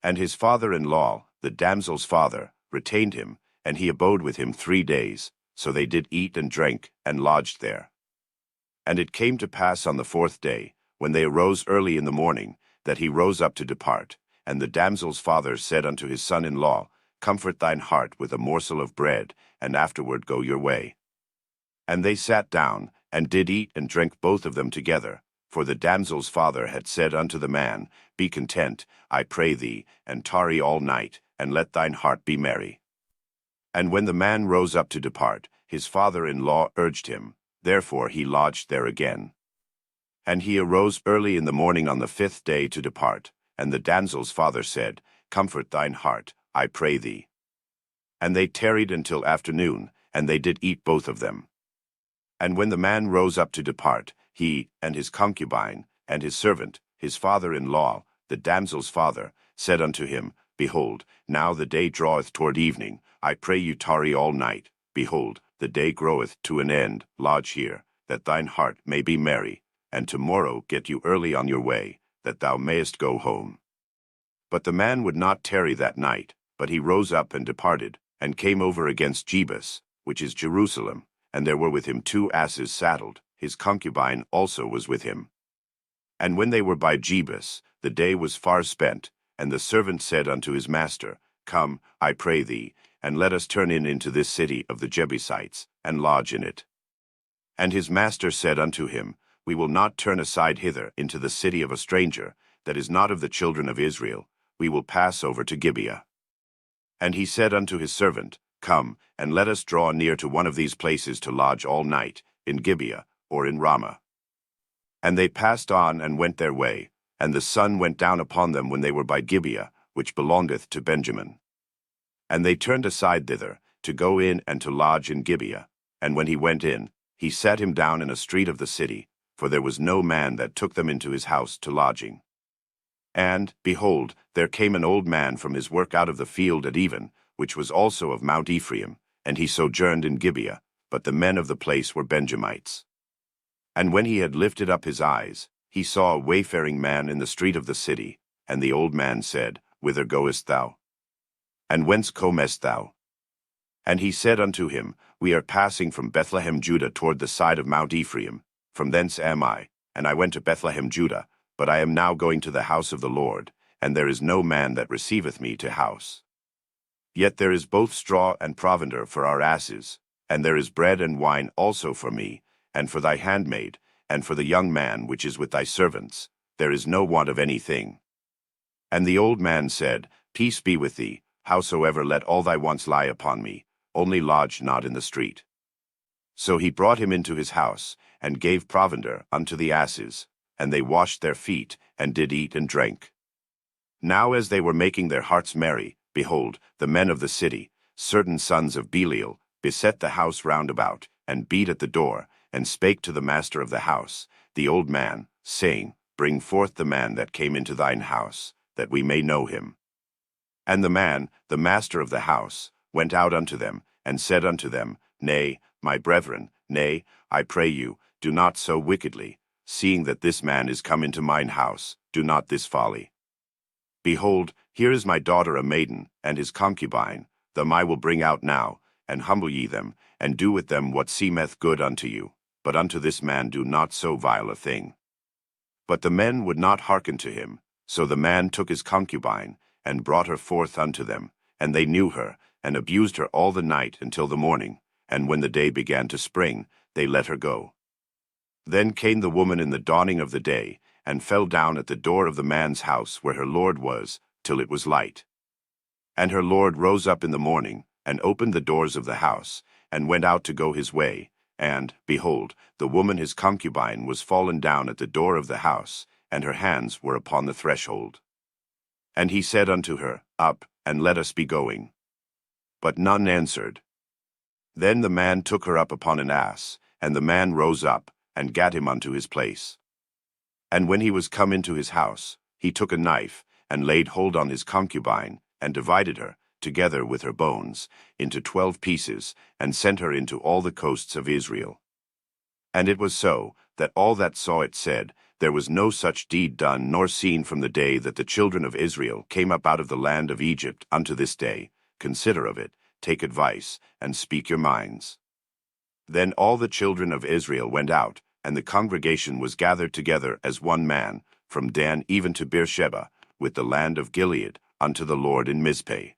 And his father-in-law, the damsel's father, retained him, and he abode with him 3 days. So they did eat and drank, and lodged there. And it came to pass on the 4th day, when they arose early in the morning, that he rose up to depart. And the damsel's father said unto his son-in-law, Comfort thine heart with a morsel of bread, and afterward go your way. And they sat down, and did eat and drink both of them together. For the damsel's father had said unto the man, Be content, I pray thee, and tarry all night, and let thine heart be merry. And when the man rose up to depart, his father-in-law urged him. Therefore he lodged there again. And he arose early in the morning on the 5th day to depart. And the damsel's father said, Comfort thine heart, I pray thee. And they tarried until afternoon, and they did eat both of them. And when the man rose up to depart, he, and his concubine, and his servant, his father-in-law, the damsel's father, said unto him, Behold, now the day draweth toward evening. I pray you tarry all night. Behold, the day groweth to an end. Lodge here, that thine heart may be merry, and tomorrow get you early on your way, that thou mayest go home. But the man would not tarry that night, but he rose up and departed, and came over against Jebus, which is Jerusalem, and there were with him 2 asses saddled. His concubine also was with him. And when they were by Jebus, the day was far spent, and the servant said unto his master, Come, I pray thee, and let us turn in into this city of the Jebusites, and lodge in it. And his master said unto him, We will not turn aside hither into the city of a stranger, that is not of the children of Israel. We will pass over to Gibeah. And he said unto his servant, Come, and let us draw near to one of these places to lodge all night, in Gibeah, or in Ramah. And they passed on and went their way, and the sun went down upon them when they were by Gibeah, which belongeth to Benjamin. And they turned aside thither, to go in and to lodge in Gibeah. And when he went in, he sat him down in a street of the city, for there was no man that took them into his house to lodging. And, behold, there came an old man from his work out of the field at even, which was also of Mount Ephraim, and he sojourned in Gibeah, but the men of the place were Benjamites. And when he had lifted up his eyes, he saw a wayfaring man in the street of the city, and the old man said, Whither goest thou? And whence comest thou? And he said unto him, We are passing from Bethlehem Judah toward the side of Mount Ephraim. From thence am I, and I went to Bethlehem Judah, but I am now going to the house of the Lord, and there is no man that receiveth me to house. Yet there is both straw and provender for our asses, and there is bread and wine also for me, and for thy handmaid, and for the young man which is with thy servants. There is no want of anything. And the old man said, Peace be with thee. Howsoever let all thy wants lie upon me, only lodge not in the street. So he brought him into his house, and gave provender unto the asses, and they washed their feet, and did eat and drank. Now as they were making their hearts merry, behold, the men of the city, certain sons of Belial, beset the house round about, and beat at the door, and spake to the master of the house, the old man, saying, Bring forth the man that came into thine house, that we may know him. And the man, the master of the house, went out unto them, and said unto them, Nay, my brethren, nay, I pray you, do not so wickedly. Seeing that this man is come into mine house, do not this folly. Behold, here is my daughter a maiden, and his concubine, them I will bring out now, and humble ye them, and do with them what seemeth good unto you. But unto this man do not so vile a thing. But the men would not hearken to him. So the man took his concubine, and brought her forth unto them, and they knew her, and abused her all the night until the morning, and when the day began to spring, they let her go. Then came the woman in the dawning of the day, and fell down at the door of the man's house where her lord was, till it was light. And her lord rose up in the morning, and opened the doors of the house, and went out to go his way, and, behold, the woman his concubine was fallen down at the door of the house, and her hands were upon the threshold. And he said unto her, Up, and let us be going. But none answered. Then the man took her up upon an ass, and the man rose up, and gat him unto his place. And when he was come into his house, he took a knife, and laid hold on his concubine, and divided her, together with her bones, into 12 pieces, and sent her into all the coasts of Israel. And it was so, that all that saw it said, There was no such deed done nor seen from the day that the children of Israel came up out of the land of Egypt unto this day. Consider of it, take advice, and speak your minds. Then all the children of Israel went out, and the congregation was gathered together as one man, from Dan even to Beersheba, with the land of Gilead, unto the Lord in Mizpeh.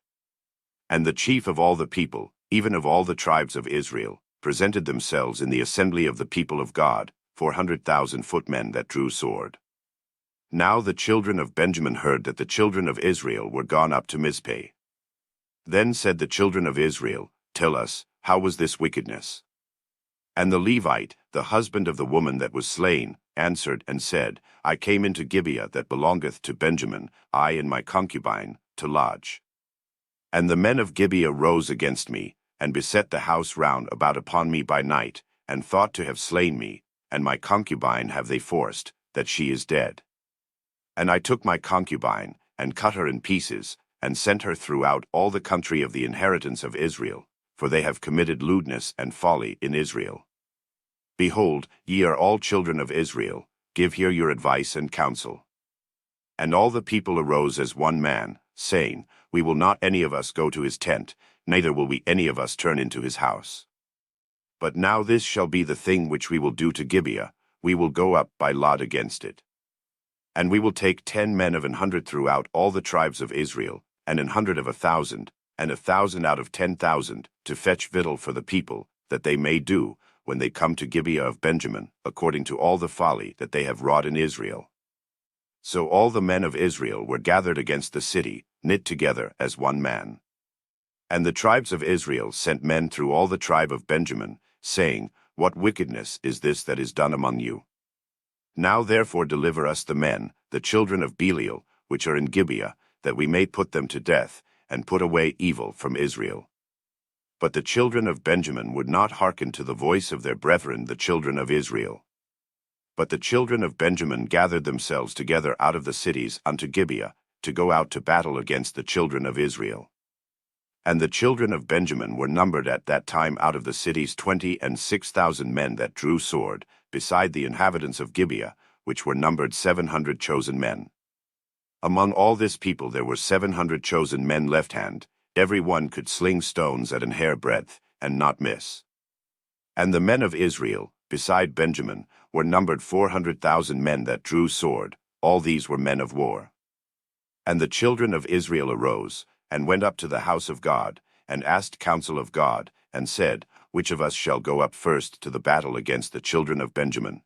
And the chief of all the people, even of all the tribes of Israel, presented themselves in the assembly of the people of God, 400,000 footmen that drew sword. Now the children of Benjamin heard that the children of Israel were gone up to Mizpeh. Then said the children of Israel, Tell us, how was this wickedness? And the Levite, the husband of the woman that was slain, answered and said, I came into Gibeah that belongeth to Benjamin, I and my concubine, to lodge. And the men of Gibeah rose against me, and beset the house round about upon me by night, and thought to have slain me, and my concubine have they forced, that she is dead. And I took my concubine, and cut her in pieces, and sent her throughout all the country of the inheritance of Israel, for they have committed lewdness and folly in Israel. Behold, ye are all children of Israel, give here your advice and counsel. And all the people arose as one man, saying, We will not any of us go to his tent, neither will we any of us turn into his house. But now this shall be the thing which we will do to Gibeah, we will go up by lot against it. And we will take 10 men of 100 throughout all the tribes of Israel, and 100 of 1,000, and 1,000 out of 10,000, to fetch victual for the people, that they may do, when they come to Gibeah of Benjamin, according to all the folly that they have wrought in Israel. So all the men of Israel were gathered against the city, knit together as one man. And the tribes of Israel sent men through all the tribe of Benjamin, saying, What wickedness is this that is done among you? Now therefore deliver us the men, the children of Belial, which are in Gibeah, that we may put them to death, and put away evil from Israel. But the children of Benjamin would not hearken to the voice of their brethren the children of Israel. But the children of Benjamin gathered themselves together out of the cities unto Gibeah, to go out to battle against the children of Israel. And the children of Benjamin were numbered at that time out of the cities 26,000 men that drew sword, beside the inhabitants of Gibeah, which were numbered 700 chosen men. Among all this people there were 700 chosen men left hand, every one could sling stones at an hair breadth, and not miss. And the men of Israel, beside Benjamin, were numbered 400,000 men that drew sword, all these were men of war. And the children of Israel arose, and went up to the house of God, and asked counsel of God, and said, Which of us shall go up first to the battle against the children of Benjamin?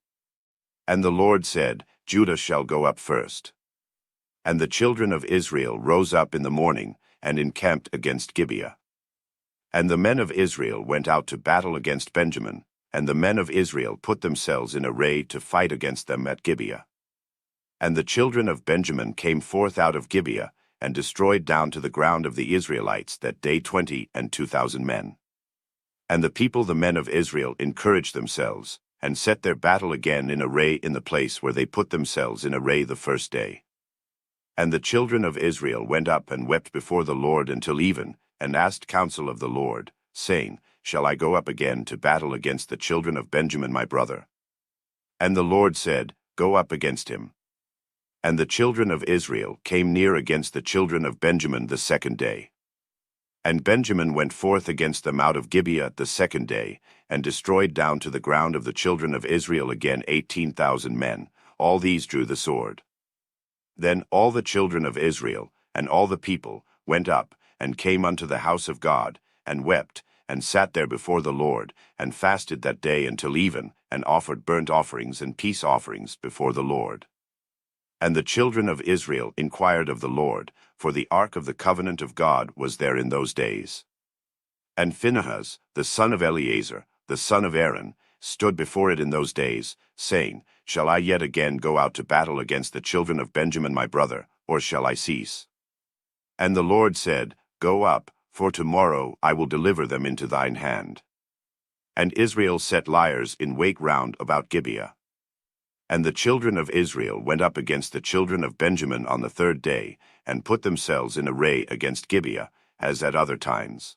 And the Lord said, Judah shall go up first. And the children of Israel rose up in the morning, and encamped against Gibeah. And the men of Israel went out to battle against Benjamin, and the men of Israel put themselves in array to fight against them at Gibeah. And the children of Benjamin came forth out of Gibeah, and destroyed down to the ground of the Israelites that day 22,000 men. And the people, the men of Israel, encouraged themselves, and set their battle again in array in the place where they put themselves in array the first day. And the children of Israel went up and wept before the Lord until even, and asked counsel of the Lord, saying, Shall I go up again to battle against the children of Benjamin my brother? And the Lord said, Go up against him. And the children of Israel came near against the children of Benjamin the second day. And Benjamin went forth against them out of Gibeah the second day, and destroyed down to the ground of the children of Israel again 18,000 men, all these drew the sword. Then all the children of Israel, and all the people, went up, and came unto the house of God, and wept, and sat there before the Lord, and fasted that day until even, and offered burnt offerings and peace offerings before the Lord. And the children of Israel inquired of the Lord, for the ark of the covenant of God was there in those days. And Phinehas, the son of Eleazar, the son of Aaron, stood before it in those days, saying, Shall I yet again go out to battle against the children of Benjamin my brother, or shall I cease? And the Lord said, Go up, for tomorrow I will deliver them into thine hand. And Israel set liers in wait round about Gibeah. And the children of Israel went up against the children of Benjamin on the third day, and put themselves in array against Gibeah, as at other times.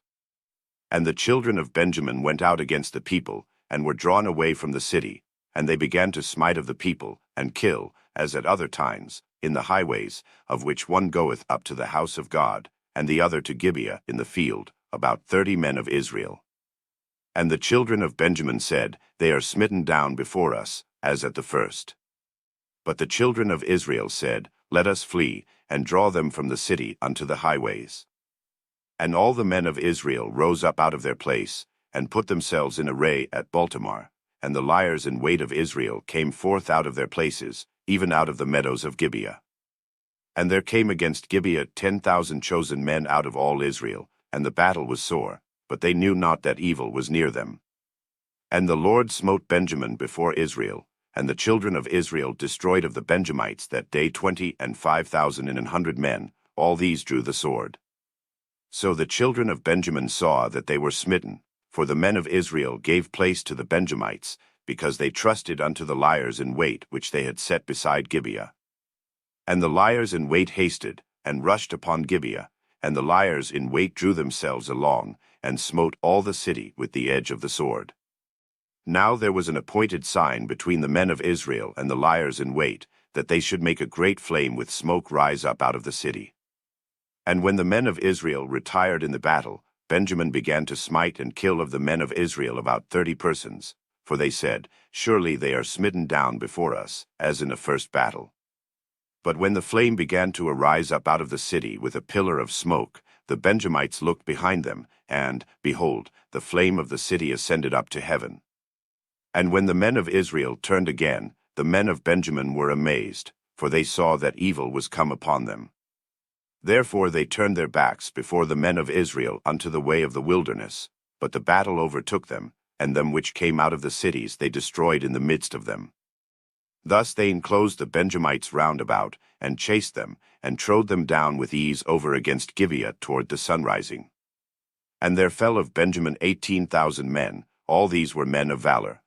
And the children of Benjamin went out against the people, and were drawn away from the city, and they began to smite of the people, and kill, as at other times, in the highways, of which one goeth up to the house of God, and the other to Gibeah in the field, about 30 men of Israel. And the children of Benjamin said, They are smitten down before us, as at the first. But the children of Israel said, Let us flee, and draw them from the city unto the highways. And all the men of Israel rose up out of their place, and put themselves in array at Baltamar, and the liers in wait of Israel came forth out of their places, even out of the meadows of Gibeah. And there came against Gibeah 10,000 chosen men out of all Israel, and the battle was sore, but they knew not that evil was near them. And the Lord smote Benjamin before Israel, and the children of Israel destroyed of the Benjamites that day 25,100 men, all these drew the sword. So the children of Benjamin saw that they were smitten, for the men of Israel gave place to the Benjamites, because they trusted unto the liers in wait which they had set beside Gibeah. And the liers in wait hasted, and rushed upon Gibeah, and the liers in wait drew themselves along, and smote all the city with the edge of the sword. Now there was an appointed sign between the men of Israel and the liers in wait, that they should make a great flame with smoke rise up out of the city. And when the men of Israel retired in the battle, Benjamin began to smite and kill of the men of Israel about 30 persons, for they said, Surely they are smitten down before us, as in a first battle. But when the flame began to arise up out of the city with a pillar of smoke, the Benjamites looked behind them, and, behold, the flame of the city ascended up to heaven. And when the men of Israel turned again, the men of Benjamin were amazed, for they saw that evil was come upon them. Therefore they turned their backs before the men of Israel unto the way of the wilderness, but the battle overtook them, and them which came out of the cities they destroyed in the midst of them. Thus they enclosed the Benjamites round about, and chased them, and trode them down with ease over against Gibeah toward the sunrising. And there fell of Benjamin 18,000 men, all these were men of valor.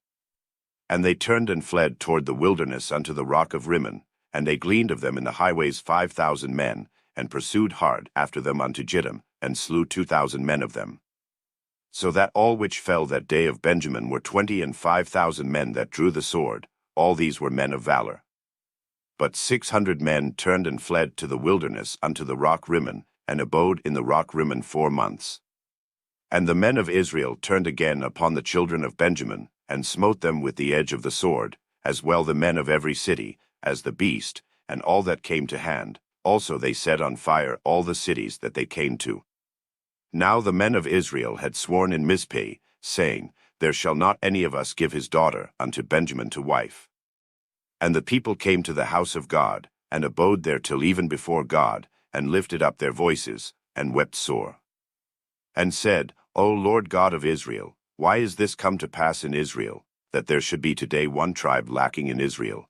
And they turned and fled toward the wilderness unto the rock of Rimmon, and they gleaned of them in the highways 5,000 men, and pursued hard after them unto Jittim, and slew 2,000 men of them. So that all which fell that day of Benjamin were 25,000 men that drew the sword, all these were men of valor. But 600 men turned and fled to the wilderness unto the rock Rimmon, and abode in the rock Rimmon 4 months. And the men of Israel turned again upon the children of Benjamin, and smote them with the edge of the sword, as well the men of every city, as the beast, and all that came to hand. Also they set on fire all the cities that they came to. Now the men of Israel had sworn in Mizpeh, saying, There shall not any of us give his daughter unto Benjamin to wife. And the people came to the house of God, and abode there till even before God, and lifted up their voices, and wept sore. And said, O Lord God of Israel, why is this come to pass in Israel, that there should be today one tribe lacking in Israel?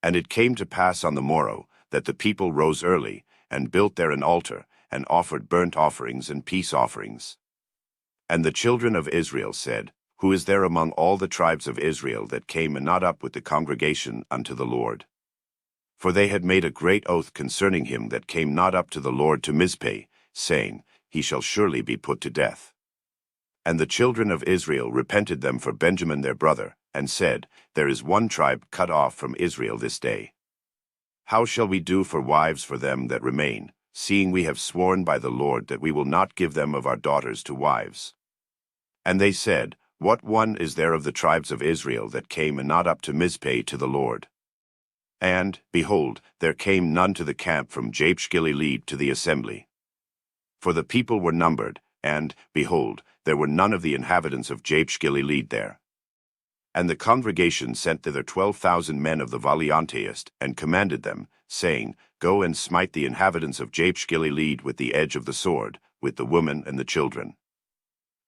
And it came to pass on the morrow, that the people rose early, and built there an altar, and offered burnt offerings and peace offerings. And the children of Israel said, Who is there among all the tribes of Israel that came and not up with the congregation unto the Lord? For they had made a great oath concerning him that came not up to the Lord to Mizpeh, saying, He shall surely be put to death. And the children of Israel repented them for Benjamin their brother, and said, There is one tribe cut off from Israel this day. How shall we do for wives for them that remain, seeing we have sworn by the Lord that we will not give them of our daughters to wives? And they said, What one is there of the tribes of Israel that came and not up to Mizpeh to the Lord? And, behold, there came none to the camp from Jabesh-Gilead to the assembly. For the people were numbered, and, behold, there were none of the inhabitants of Jabesh-Gilead there. And the congregation sent thither 12,000 men of the valiantest, and commanded them, saying, Go and smite the inhabitants of Jabesh-Gilead with the edge of the sword, with the women and the children.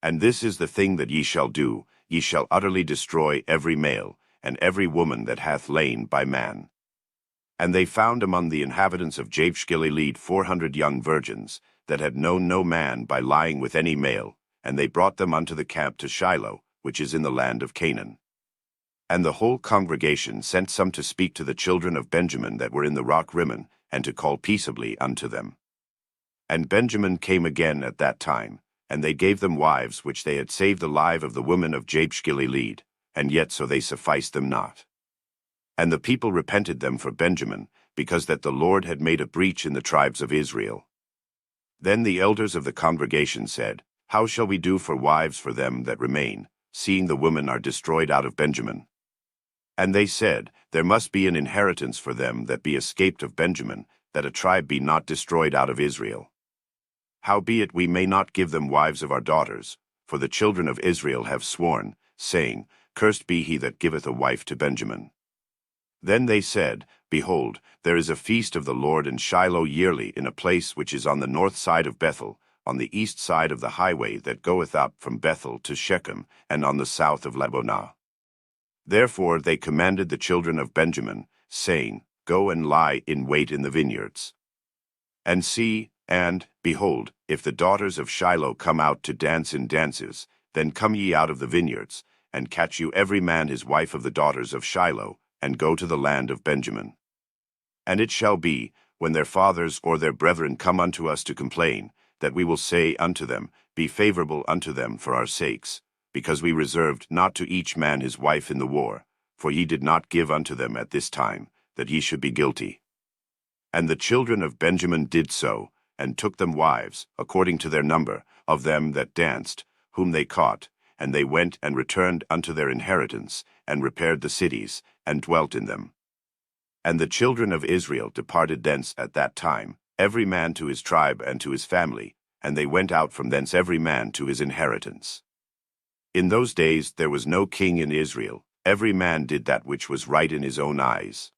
And this is the thing that ye shall do, ye shall utterly destroy every male, and every woman that hath lain by man. And they found among the inhabitants of Jabesh-Gilead 400 young virgins, that had known no man by lying with any male, and they brought them unto the camp to Shiloh, which is in the land of Canaan. And the whole congregation sent some to speak to the children of Benjamin that were in the rock Rimmon, and to call peaceably unto them. And Benjamin came again at that time, and they gave them wives which they had saved the life of the women of Jabesh Gilead, and yet so they sufficed them not. And the people repented them for Benjamin, because that the Lord had made a breach in the tribes of Israel. Then the elders of the congregation said, How shall we do for wives for them that remain, seeing the women are destroyed out of Benjamin? And they said, There must be an inheritance for them that be escaped of Benjamin, that a tribe be not destroyed out of Israel. Howbeit we may not give them wives of our daughters, for the children of Israel have sworn, saying, Cursed be he that giveth a wife to Benjamin. Then they said, Behold, there is a feast of the Lord in Shiloh yearly in a place which is on the north side of Bethel, on the east side of the highway that goeth up from Bethel to Shechem, and on the south of Lebonah. Therefore they commanded the children of Benjamin, saying, Go and lie in wait in the vineyards. And see, and, behold, if the daughters of Shiloh come out to dance in dances, then come ye out of the vineyards, and catch you every man his wife of the daughters of Shiloh, and go to the land of Benjamin. And it shall be, when their fathers or their brethren come unto us to complain, that we will say unto them, Be favorable unto them for our sakes, because we reserved not to each man his wife in the war, for ye did not give unto them at this time, that ye should be guilty. And the children of Benjamin did so, and took them wives, according to their number, of them that danced, whom they caught, and they went and returned unto their inheritance, and repaired the cities, and dwelt in them. And the children of Israel departed thence at that time, every man to his tribe and to his family, and they went out from thence every man to his inheritance. In those days there was no king in Israel, every man did that which was right in his own eyes.